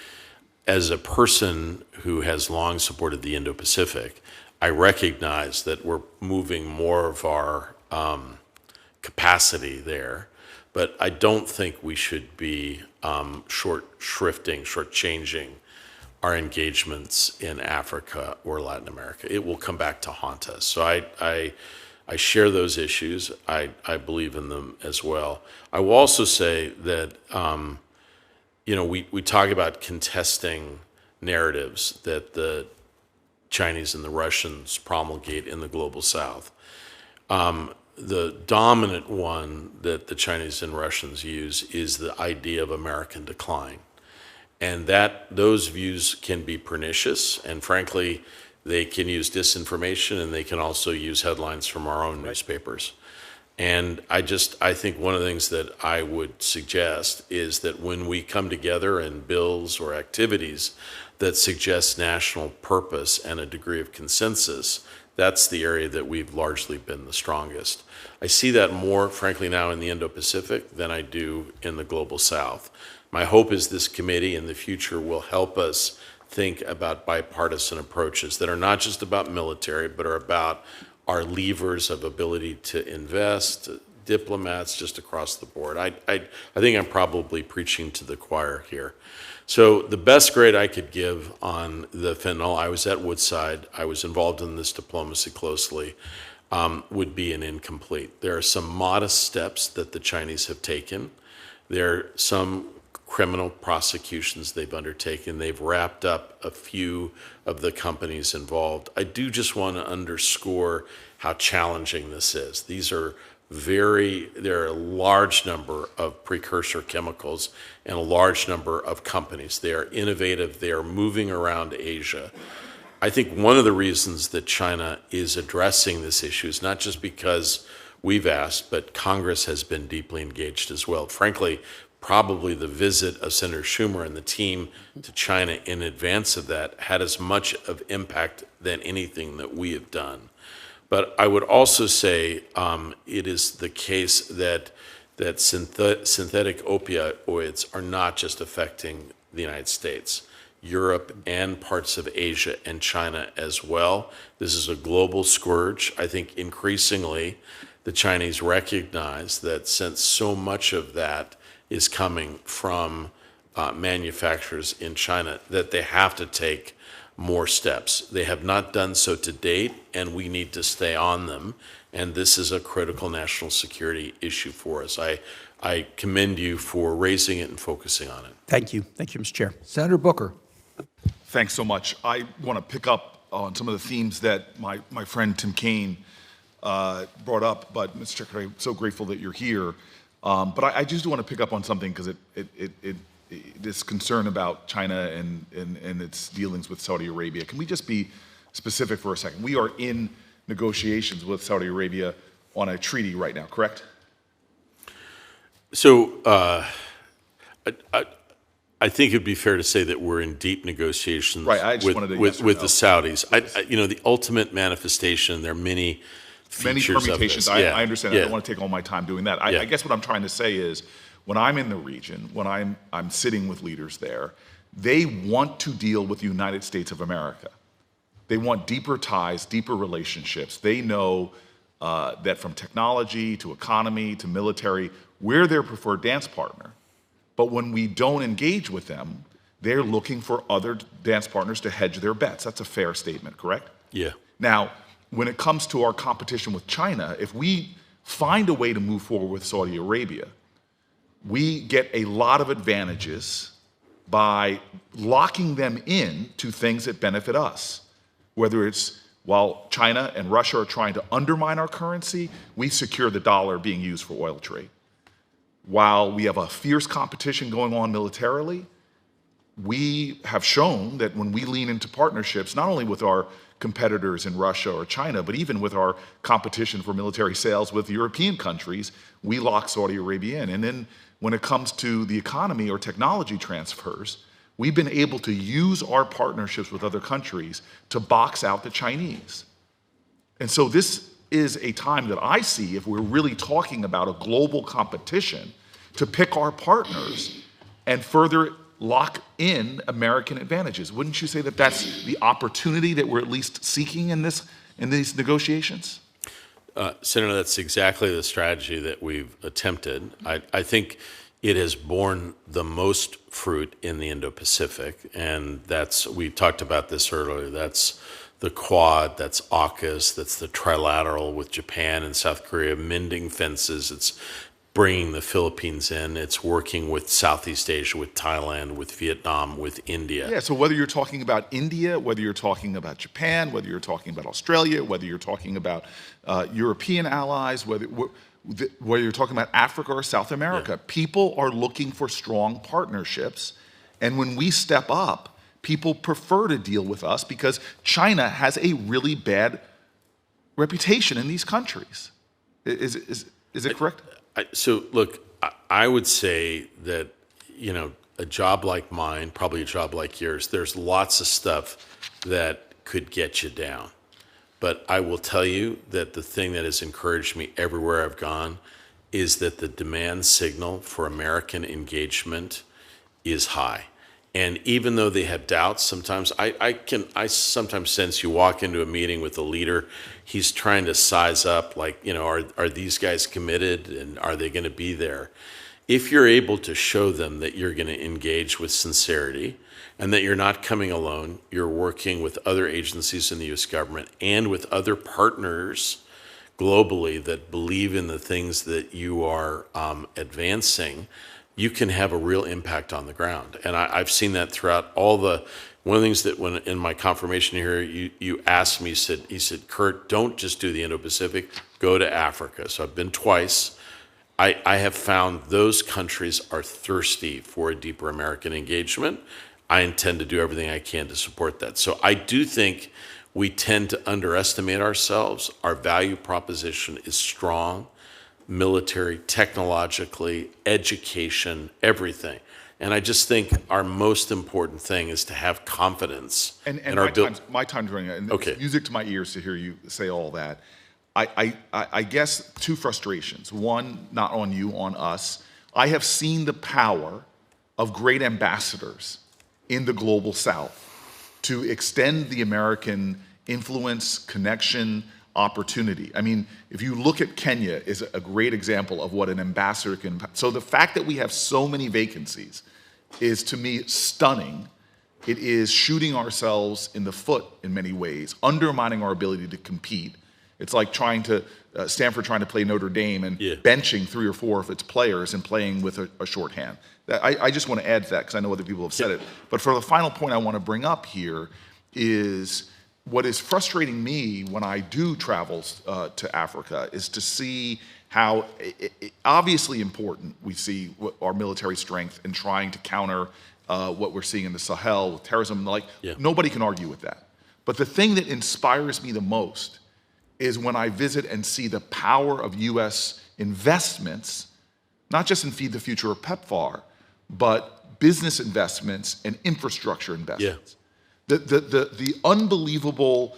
as a person who has long supported the Indo-Pacific, I recognize that we're moving more of our capacity there, but I don't think we should be shortchanging our engagements in Africa or Latin America. It will come back to haunt us. So I share those issues. I believe in them as well. I will also say that, we talk about contesting narratives that the Chinese and the Russians promulgate in the global South. The dominant one that the Chinese and Russians use is the idea of American decline. And those views can be pernicious, and frankly, they can use disinformation, and they can also use headlines from our own newspapers. And I think one of the things that I would suggest is that when we come together in bills or activities that suggest national purpose and a degree of consensus, that's the area that we've largely been the strongest. I see that more, frankly, now in the Indo-Pacific than I do in the global South. My hope is this committee in the future will help us think about bipartisan approaches that are not just about military, but are about our levers of ability to invest, diplomats just across the board. I think I'm probably preaching to the choir here. So the best grade I could give on the fentanyl, I was at Woodside, I was involved in this diplomacy closely, would be an incomplete. There are some modest steps that the Chinese have taken. There are some criminal prosecutions they've undertaken. They've wrapped up a few of the companies involved. I do just want to underscore how challenging this is. There are a large number of precursor chemicals and a large number of companies. They are innovative. They are moving around Asia. I think one of the reasons that China is addressing this issue is not just because we've asked, but Congress has been deeply engaged as well. Frankly, probably the visit of Senator Schumer and the team to China in advance of that had as much of impact than anything that we have done. But I would also say it is the case that synthetic opioids are not just affecting the United States. Europe and parts of Asia and China as well. This is a global scourge. I think increasingly the Chinese recognize that since so much of that is coming from manufacturers in China, that they have to take more steps. They have not done so to date, and we need to stay on them. And this is a critical national security issue for us. I commend you for raising it and focusing on it. Thank you. Thank you, Mr. Chair. Senator Booker. Thanks so much. I want to pick up on some of the themes that my friend Tim Kaine brought up, but Mr. Secretary, I'm so grateful that you're here. But I just want to pick up on something because this concern about China and its dealings with Saudi Arabia. Can we just be specific for a second? We are in negotiations with Saudi Arabia on a treaty right now, correct? So I think it'd be fair to say that we're in deep negotiations with the Saudis. The ultimate manifestation, there are many features permutations. Of this. I understand that. I don't want to take all my time doing that. I guess what I'm trying to say is, when I'm in the region, when I'm sitting with leaders there, they want to deal with the United States of America. They want deeper ties, deeper relationships. They know that from technology to economy to military, we're their preferred dance partner. But when we don't engage with them, they're looking for other dance partners to hedge their bets. That's a fair statement, correct? Yeah. Now, when it comes to our competition with China, if we find a way to move forward with Saudi Arabia, we get a lot of advantages by locking them in to things that benefit us. Whether it's while China and Russia are trying to undermine our currency, we secure the dollar being used for oil trade. While we have a fierce competition going on militarily, we have shown that when we lean into partnerships, not only with our competitors in Russia or China, but even with our competition for military sales with European countries, we lock Saudi Arabia in. And then when it comes to the economy or technology transfers, we've been able to use our partnerships with other countries to box out the Chinese. And so this is a time that I see, if we're really talking about a global competition, to pick our partners and further lock in American advantages. Wouldn't you say that that's the opportunity that we're at least seeking in these negotiations? Senator, that's exactly the strategy that we've attempted. I think it has borne the most fruit in the Indo-Pacific, and we talked about this earlier. That's the Quad, that's AUKUS, that's the trilateral with Japan and South Korea, mending fences. It's bringing the Philippines in. It's working with Southeast Asia, with Thailand, with Vietnam, with India. Yeah, so whether you're talking about India, whether you're talking about Japan, whether you're talking about Australia, whether you're talking about European allies, whether you're talking about Africa or South America, people are looking for strong partnerships. And when we step up, people prefer to deal with us because China has a really bad reputation in these countries. Is it correct? So look, I would say that, a job like mine, probably a job like yours, there's lots of stuff that could get you down. But I will tell you that the thing that has encouraged me everywhere I've gone is that the demand signal for American engagement is high. And even though they have doubts, sometimes I sometimes sense you walk into a meeting with a leader, he's trying to size up, like, are these guys committed and are they going to be there? If you're able to show them that you're going to engage with sincerity and that you're not coming alone, you're working with other agencies in the U.S. government and with other partners globally that believe in the things that you are advancing, you can have a real impact on the ground. And I've seen that throughout one of the things that when in my confirmation here, you asked me, he said, Kurt, don't just do the Indo-Pacific, go to Africa. So I've been twice. I have found those countries are thirsty for a deeper American engagement. I intend to do everything I can to support that. So I do think we tend to underestimate ourselves. Our value proposition is strong. Military, technologically, education, everything. And I just think our most important thing is to have confidence in our my time's running out, and okay. It's music to my ears to hear you say all that. I guess two frustrations. One, not on you, on us. I have seen the power of great ambassadors in the global South to extend the American influence, connection, opportunity. I mean, if you look at Kenya is a great example of what an ambassador can. So the fact that we have so many vacancies is, to me, stunning. It is shooting ourselves in the foot in many ways, undermining our ability to compete. It's like Stanford trying to play Notre Dame and benching 3 or 4 of its players and playing with a shorthand. I just want to add to that because I know other people have said it. But for the final point I want to bring up here is what is frustrating me when I do travel to Africa is to see how obviously important we see our military strength in trying to counter what we're seeing in the Sahel with terrorism and the like. Nobody can argue with that. But the thing that inspires me the most is when I visit and see the power of U.S. investments, not just in Feed the Future or PEPFAR, but business investments and infrastructure investments. The unbelievable,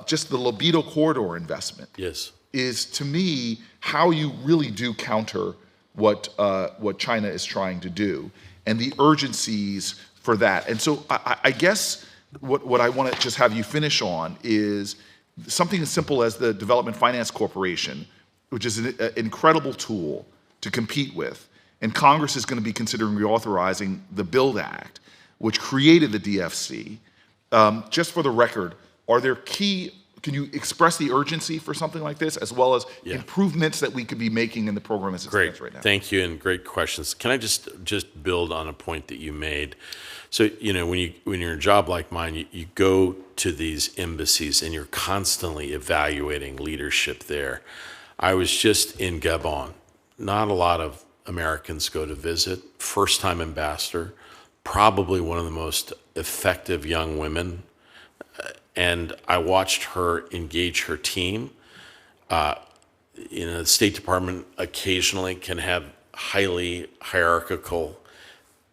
just the Libido Corridor investment is, to me, how you really do counter what China is trying to do and the urgencies for that. And so I guess what I want to just have you finish on is something as simple as the Development Finance Corporation, which is an incredible tool to compete with. And Congress is going to be considering reauthorizing the BUILD Act, which created the DFC. Just for the record, can you express the urgency for something like this, as well as improvements that we could be making in the program as it stands right now? Thank you, and great questions. Can I just build on a point that you made? So, when you're in a job like mine, you go to these embassies and you're constantly evaluating leadership there. I was just in Gabon. Not a lot of Americans go to visit. First-time ambassador, probably one of the most effective young women. And I watched her engage her team. The State Department occasionally can have highly hierarchical,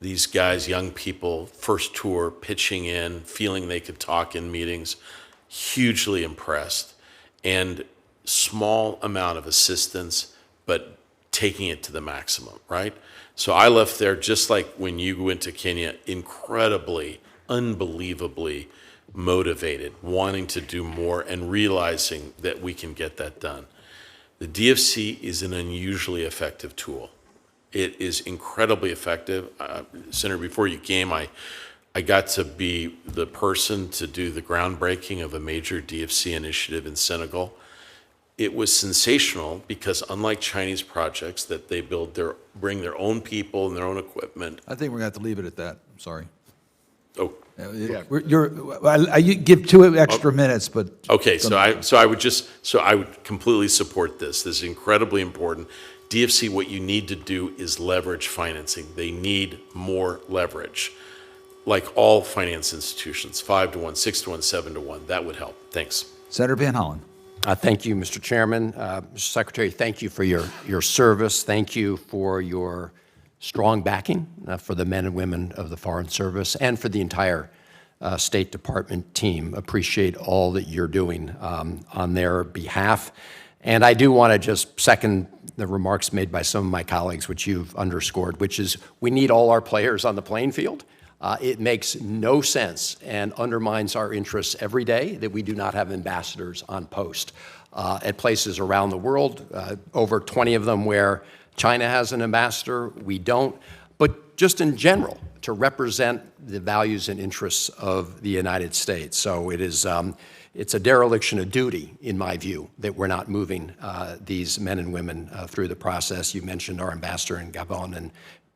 these guys, young people, first tour, pitching in, feeling they could talk in meetings, hugely impressed. And small amount of assistance, but taking it to the maximum, right? So I left there just like when you went to Kenya, incredibly, unbelievably motivated, wanting to do more and realizing that we can get that done. The DFC is an unusually effective tool. It is incredibly effective. Senator, before you came, I got to be the person to do the groundbreaking of a major DFC initiative in Senegal. It was sensational because unlike Chinese projects that they bring their own people and their own equipment. I think we're going to have to leave it at that. I'm sorry. Oh, You give 2 extra minutes, but. okay. So I would completely support this. This is incredibly important. DFC, what you need to do is leverage financing. They need more leverage. Like all finance institutions, 5-to-1, 6-to-1, 7-to-1, that would help. Thanks. Senator Van Hollen. Thank you, Mr. Chairman. Mr. Secretary, thank you for your service. Thank you for your strong backing for the men and women of the Foreign Service and for the entire State Department team. Appreciate all that you're doing on their behalf. And I do want to just second the remarks made by some of my colleagues, which you've underscored, which is we need all our players on the playing field. It makes no sense and undermines our interests every day that we do not have ambassadors on post at places around the world, over 20 of them where China has an ambassador, we don't. But just in general, to represent the values and interests of the United States. So it is, it's a dereliction of duty, in my view, that we're not moving these men and women through the process. You mentioned our ambassador in Gabon, and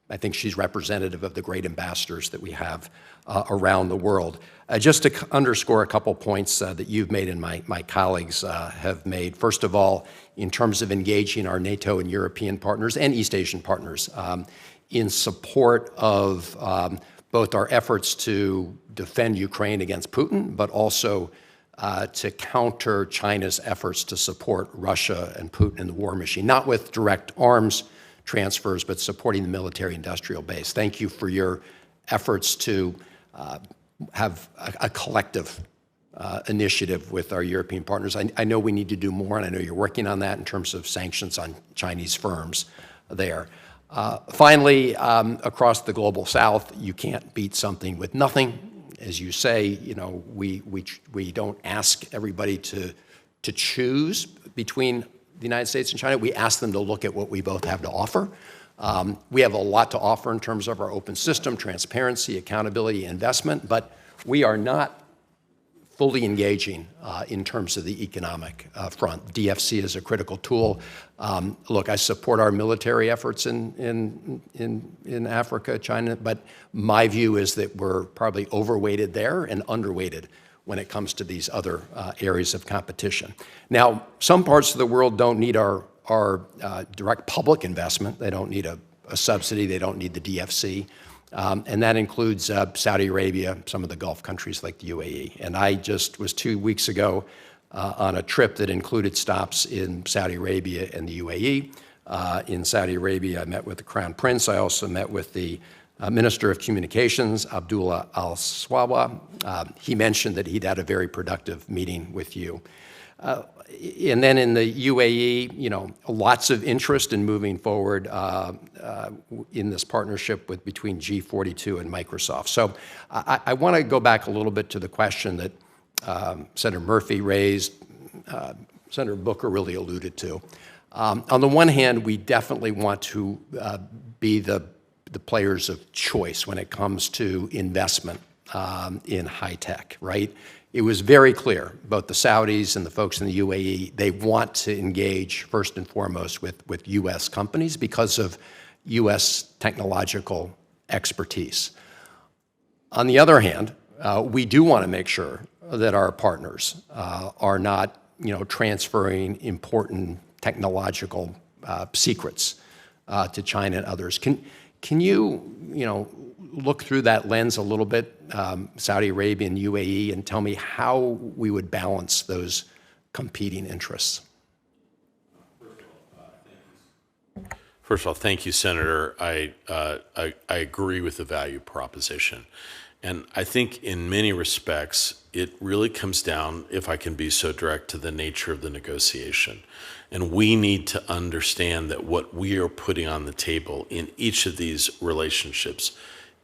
I think she's representative of the great ambassadors that we have around the world. Just to underscore a couple points that you've made and my colleagues have made. First of all, in terms of engaging our NATO and European partners and East Asian partners in support of both our efforts to defend Ukraine against Putin, but also to counter China's efforts to support Russia and Putin in the war machine, not with direct arms transfers, but supporting the military-industrial base. Thank you for your efforts to have a collective initiative with our European partners. I know we need to do more, and I know you're working on that in terms of sanctions on Chinese firms there. Finally, across the global South, you can't beat something with nothing. As you say, you know, we don't ask everybody to choose between the United States and China. We ask them to look at what we both have to offer. We have a lot to offer in terms of our open system, transparency, accountability, investment, but we are not fully engaging in terms of the economic front. DFC is a critical tool. Look, I support our military efforts in Africa, China, but my view is that we're probably overweighted there and underweighted when it comes to these other areas of competition. Now, some parts of the world don't need our direct public investment. They don't need a subsidy. They don't need the DFC. And that includes Saudi Arabia, some of the Gulf countries like the UAE. And I just was 2 weeks ago on a trip that included stops in Saudi Arabia and the UAE. In Saudi Arabia, I met with the Crown Prince. I also met with the Minister of Communications, Abdullah Al-Swawa. He mentioned that he'd had a very productive meeting with you. And then in the UAE, you know, lots of interest in moving forward in this partnership between G42 and Microsoft. So I want to go back a little bit to the question that Senator Murphy raised, Senator Booker really alluded to. On the one hand, we definitely want to be the players of choice when it comes to investment in high tech, right? It was very clear, both the Saudis and the folks in the UAE, they want to engage first and foremost with U.S. companies because of U.S. technological expertise. On the other hand, we do want to make sure that our partners are not, you know, transferring important technological secrets to China and others. Can you, you know, look through that lens a little bit, Saudi Arabia and UAE, and tell me how we would balance those competing interests? First of all, thank you, Senator. I agree with the value proposition. And I think in many respects, it really comes down, if I can be so direct, to the nature of the negotiation. And we need to understand that what we are putting on the table in each of these relationships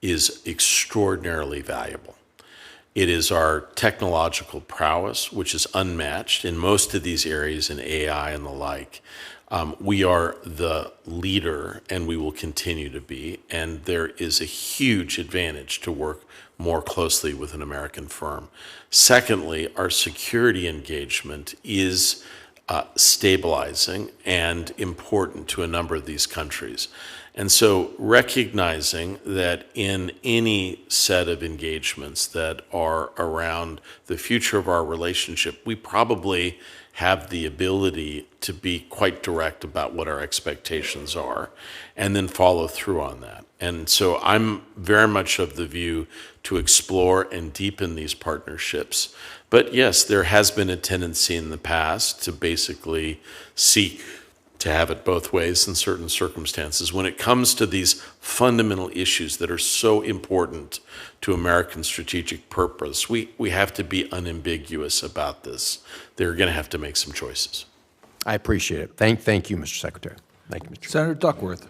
is extraordinarily valuable. It is our technological prowess, which is unmatched in most of these areas in AI and the like. We are the leader, and we will continue to be, and there is a huge advantage to work more closely with an American firm. Secondly, our security engagement is stabilizing and important to a number of these countries. And so recognizing that in any set of engagements that are around the future of our relationship, we probably have the ability to be quite direct about what our expectations are and then follow through on that. And so I'm very much of the view to explore and deepen these partnerships. But yes, there has been a tendency in the past to basically seek to have it both ways in certain circumstances. When it comes to these fundamental issues that are so important to American strategic purpose, we have to be unambiguous about this. They're going to have to make some choices. I appreciate it. Thank you, Mr. Secretary. Thank you, Mr. Senator Duckworth.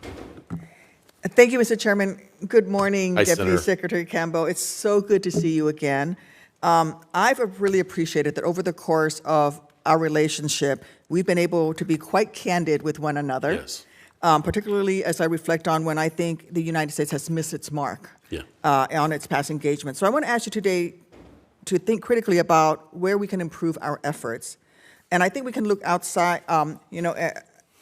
Thank you, Mr. Chairman. Good morning, Hi, Deputy Senator. Secretary Campbell. It's so good to see you again. I've really appreciated that over the course of our relationship, we've been able to be quite candid with one another, Yes. particularly as I reflect on when I think the United States has missed its mark Yeah. on its past engagement. So I want to ask you today to think critically about where we can improve our efforts. And I think we can look outside,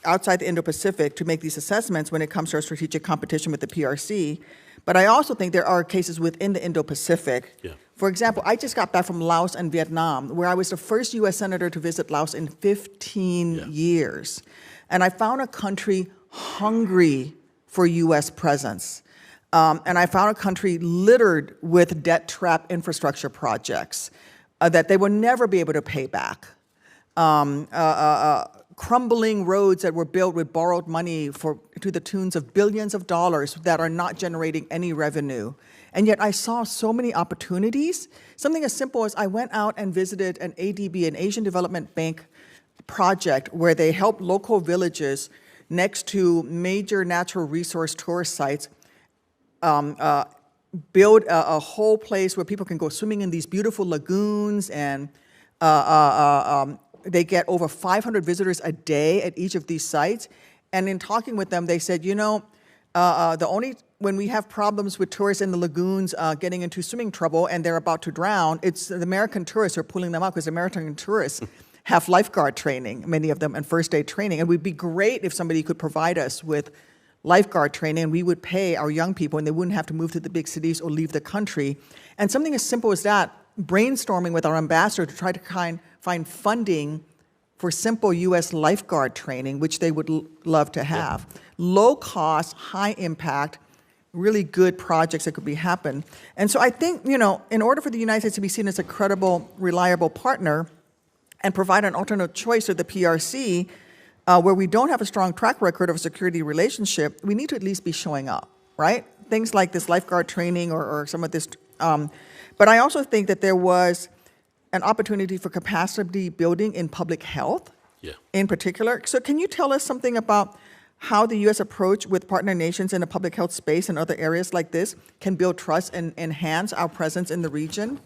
outside the Indo-Pacific to make these assessments when it comes to our strategic competition with the PRC. But I also think there are cases within the Indo-Pacific. Yeah. For example, I just got back from Laos and Vietnam, where I was the first U.S. Senator to visit Laos in 15 years. And I found a country hungry for U.S. presence. And I found a country littered with debt trap infrastructure projects that they will never be able to pay back. Crumbling roads that were built with borrowed money to the tunes of billions of dollars that are not generating any revenue. And yet I saw so many opportunities. Something as simple as I went out and visited an ADB, an Asian Development Bank project, where they help local villages next to major natural resource tourist sites build a whole place where people can go swimming in these beautiful lagoons, and they get over 500 visitors a day at each of these sites. And in talking with them, they said, when we have problems with tourists in the lagoons getting into swimming trouble and they're about to drown, it's the American tourists who are pulling them out, because American tourists have lifeguard training, many of them, and first aid training. And it would be great if somebody could provide us with lifeguard training, and we would pay our young people, and they wouldn't have to move to the big cities or leave the country. And something as simple as that, brainstorming with our ambassador to try to find funding for simple U.S. lifeguard training, which they would love to have. Yeah. Low cost, high impact, really good projects that could be happen. And so I think, in order for the United States to be seen as a credible, reliable partner and provide an alternate choice to the PRC, where we don't have a strong track record of a security relationship, we need to at least be showing up, right? Things like this lifeguard training or some of this. But I also think that there was an opportunity for capacity building in public health, in particular. So can you tell us something about how the U.S. approach with partner nations in the public health space and other areas like this can build trust and enhance our presence in the region?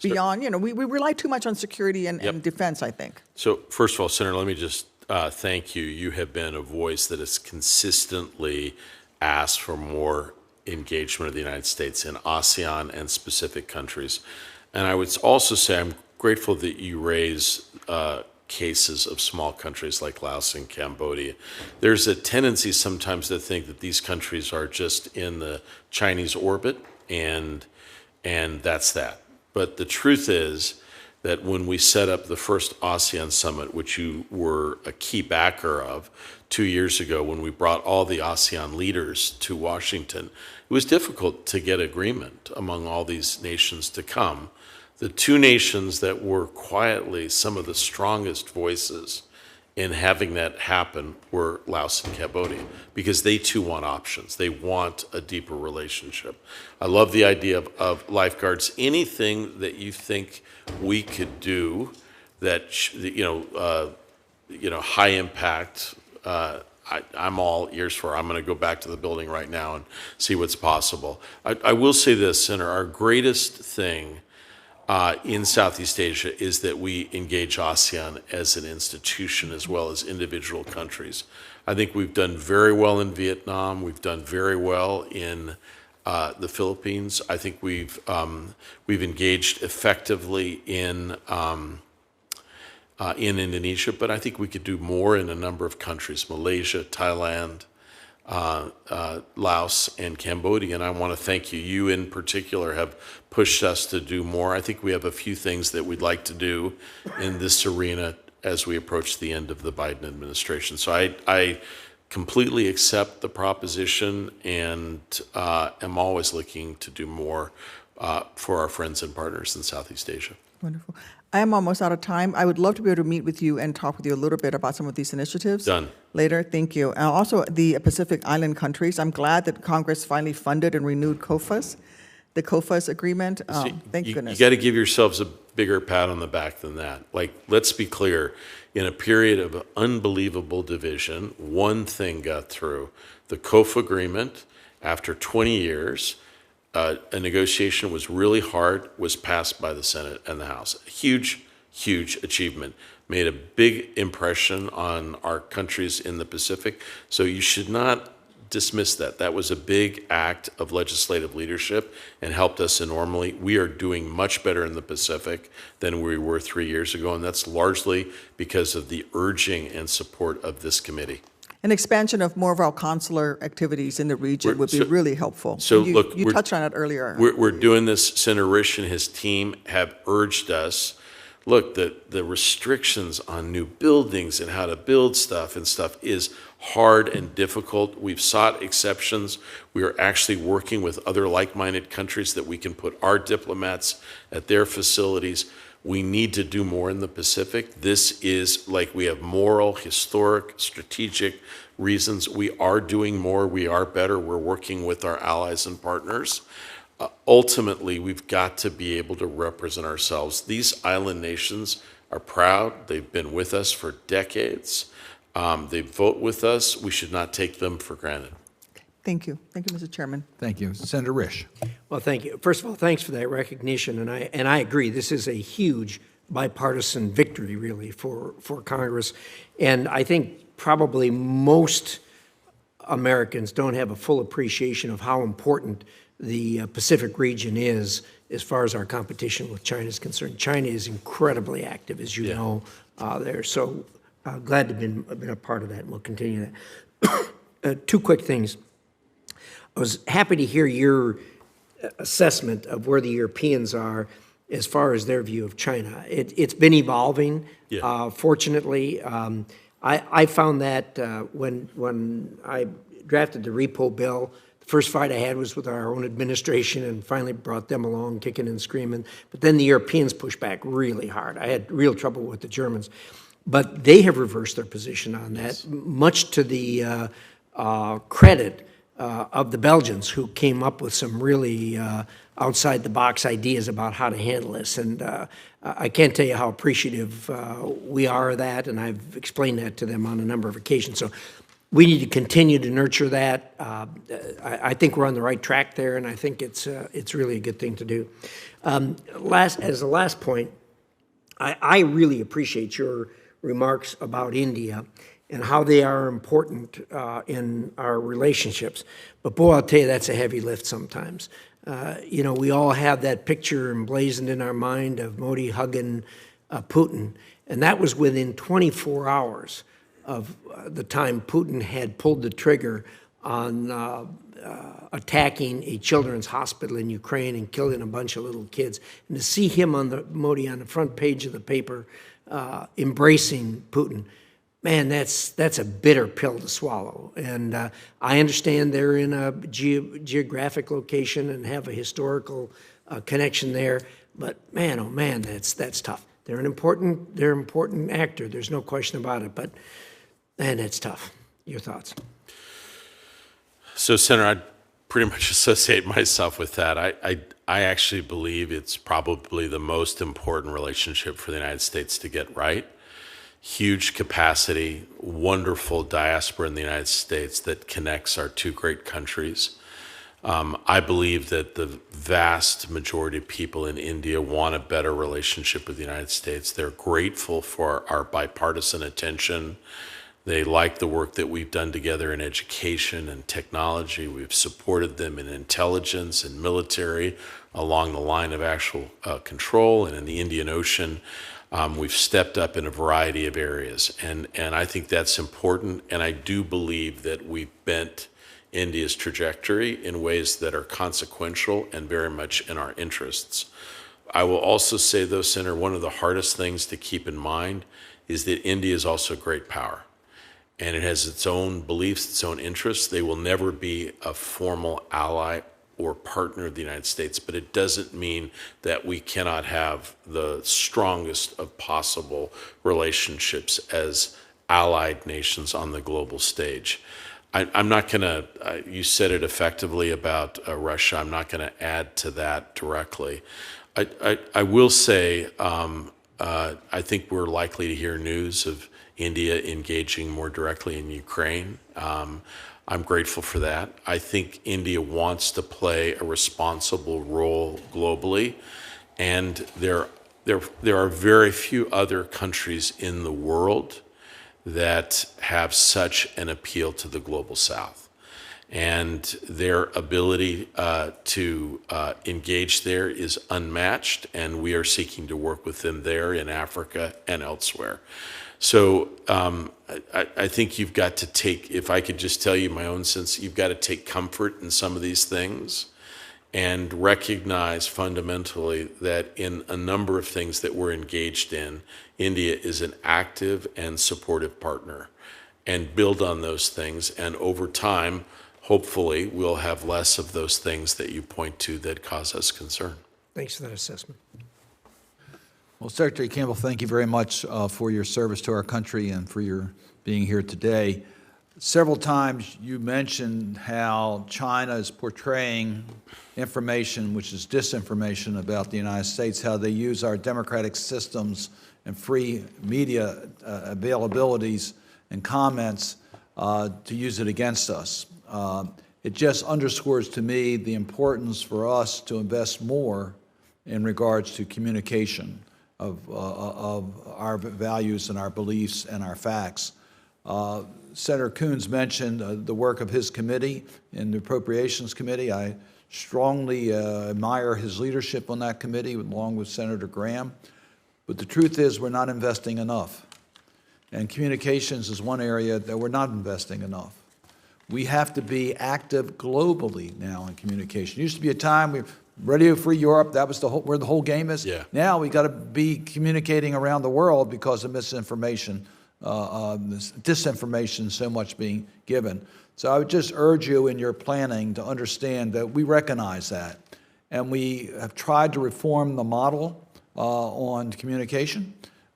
Beyond, we rely too much on security and defense, I think. So first of all, Senator, let me just thank you. You have been a voice that has consistently asked for more engagement of the United States in ASEAN and specific countries. And I would also say I'm grateful that you raise cases of small countries like Laos and Cambodia. There's a tendency sometimes to think that these countries are just in the Chinese orbit, and that's that. But the truth is that when we set up the first ASEAN summit, which you were a key backer of 2 years ago, when we brought all the ASEAN leaders to Washington, it was difficult to get agreement among all these nations to come. The two nations that were quietly some of the strongest voices in having that happen were Laos and Cambodia, because they too want options. They want a deeper relationship. I love the idea of lifeguards. Anything that you think we could do that, high impact, I'm all ears for. I'm going to go back to the building right now and see what's possible. I will say this, Senator, our greatest thing in Southeast Asia is that we engage ASEAN as an institution as well as individual countries. I think we've done very well in Vietnam. We've done very well in the Philippines. I think we've engaged effectively in Indonesia, but I think we could do more in a number of countries: Malaysia, Thailand, Laos, and Cambodia. And I want to thank you. You in particular have pushed us to do more. I think we have a few things that we'd like to do in this arena as we approach the end of the Biden administration. So I completely accept the proposition and am always looking to do more for our friends and partners in Southeast Asia. Wonderful. I am almost out of time. I would love to be able to meet with you and talk with you a little bit about some of these initiatives. Done. Later. Thank you. Also, the Pacific Island countries. I'm glad that Congress finally funded and renewed COFAS, the COFAS agreement. Thank goodness. You got to give yourselves a bigger pat on the back than that. Like, let's be clear. In a period of unbelievable division, one thing got through. The COFA agreement, after 20 years, a negotiation was really hard, was passed by the Senate and the House. A huge, huge achievement. Made a big impression on our countries in the Pacific. So you should not dismiss that. That was a big act of legislative leadership and helped us enormously. We are doing much better in the Pacific than we were 3 years ago, and that's largely because of the urging and support of this committee. An expansion of more of our consular activities in the region would be really helpful. So you, look, you touched on it earlier. We're doing this. Senator Risch and his team have urged us. Look, the restrictions on new buildings and how to build stuff is hard and difficult. We've sought exceptions. We are actually working with other like-minded countries that we can put our diplomats at their facilities. We need to do more in the Pacific. This is like we have moral, historic, strategic reasons. We are doing more. We are better. We're working with our allies and partners. Ultimately, we've got to be able to represent ourselves. These island nations are proud. They've been with us for decades. They vote with us. We should not take them for granted. Thank you. Thank you, Mr. Chairman. Thank you. Senator Risch. Well, thank you. First of all, thanks for that recognition, and I agree. This is a huge bipartisan victory, really, for Congress, and I think probably most Americans don't have a full appreciation of how important the Pacific region is as far as our competition with China is concerned. China is incredibly active, as you know, there. So glad to have been a part of that, and we'll continue that. Two quick things. I was happy to hear your assessment of where the Europeans are as far as their view of China. It's been evolving, fortunately. I found that when I drafted the repo bill, the first fight I had was with our own administration and finally brought them along kicking and screaming. But then the Europeans pushed back really hard. I had real trouble with the Germans. But they have reversed their position on that, much to the credit of the Belgians, who came up with some really outside-the-box ideas about how to handle this. And I can't tell you how appreciative we are of that, and I've explained that to them on a number of occasions. So we need to continue to nurture that. I think we're on the right track there, and I think it's really a good thing to do. As a last point, I really appreciate your remarks about India and how they are important in our relationships. But boy, I'll tell you, that's a heavy lift sometimes. We all have that picture emblazoned in our mind of Modi hugging Putin, and that was within 24 hours of the time Putin had pulled the trigger on attacking a children's hospital in Ukraine and killing a bunch of little kids. And to see him Modi on the front page of the paper embracing Putin, man, that's a bitter pill to swallow. And I understand they're in a geographic location and have a historical connection there. But man, oh man, that's tough. They're an important actor. There's no question about it. And it's tough. Your thoughts? So, Senator, I'd pretty much associate myself with that. I actually believe it's probably the most important relationship for the United States to get right. Huge capacity, wonderful diaspora in the United States that connects our two great countries. I believe that the vast majority of people in India want a better relationship with the United States. They're grateful for our bipartisan attention. They like the work that we've done together in education and technology. We've supported them in intelligence and military along the line of actual control, and in the Indian Ocean. We've stepped up in a variety of areas, and I think that's important, and I do believe that we've bent India's trajectory in ways that are consequential and very much in our interests. I will also say, though, Senator, one of the hardest things to keep in mind is that India is also a great power, and it has its own beliefs, its own interests. They will never be a formal ally or partner of the United States, but it doesn't mean that we cannot have the strongest of possible relationships as allied nations on the global stage. I'm not going to, you said it effectively about Russia, I'm not going to add to that directly. I will say, I think we're likely to hear news of India engaging more directly in Ukraine. I'm grateful for that. I think India wants to play a responsible role globally, and there are very few other countries in the world that have such an appeal to the global South. And their ability to engage there is unmatched, and we are seeking to work with them there in Africa and elsewhere. So I think you've got to take, if I could just tell you my own sense, you've got to take comfort in some of these things and recognize fundamentally that in a number of things that we're engaged in, India is an active and supportive partner, and build on those things. And over time, hopefully, we'll have less of those things that you point to that cause us concern. Thanks for that assessment. Well, Secretary Campbell, thank you very much for your service to our country and for your being here today. Several times you mentioned how China is portraying information which is disinformation about the United States, how they use our democratic systems and free media availabilities and comments to use it against us. It just underscores to me the importance for us to invest more in regards to communication of our values and our beliefs and our facts. Senator Coons mentioned the work of his committee in the Appropriations Committee. I strongly admire his leadership on that committee, along with Senator Graham. But the truth is we're not investing enough. And communications is one area that we're not investing enough. We have to be active globally now in communication. It used to be a time we Radio Free Europe, that was where the whole game is. Yeah. Now we got to be communicating around the world because of misinformation, disinformation so much being given. So I would just urge you in your planning to understand that we recognize that. And we have tried to reform the model on communication,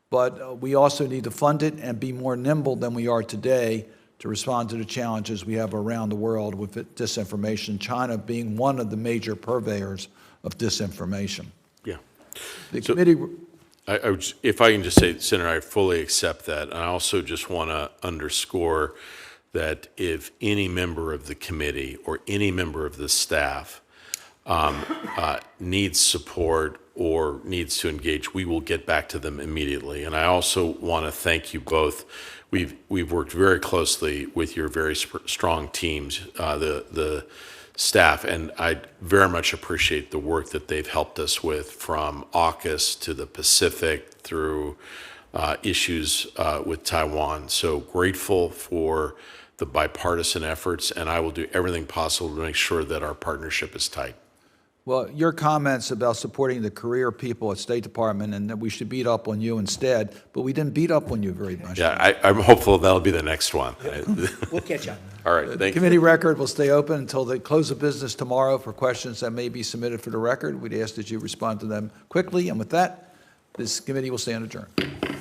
but we also need to fund it and be more nimble than we are today to respond to the challenges we have around the world with disinformation, China being one of the major purveyors of disinformation. Yeah. The committee... if I can just say, Senator, I fully accept that. And I also just want to underscore that if any member of the committee or any member of the staff needs support or needs to engage, we will get back to them immediately. And I also want to thank you both. We've worked very closely with your very strong teams, the staff, and I very much appreciate the work that they've helped us with, from AUKUS to the Pacific through issues with Taiwan. So grateful for the bipartisan efforts, and I will do everything possible to make sure that our partnership is tight. Well, your comments about supporting the career people at State Department and that we should beat up on you instead, but we didn't beat up on you very much. Yeah, I'm hopeful that'll be the next one. We'll catch up. All right, thank you. The committee record will stay open until the close of business tomorrow for questions that may be submitted for the record. We'd ask that you respond to them quickly. And with that, This committee will stand adjourned.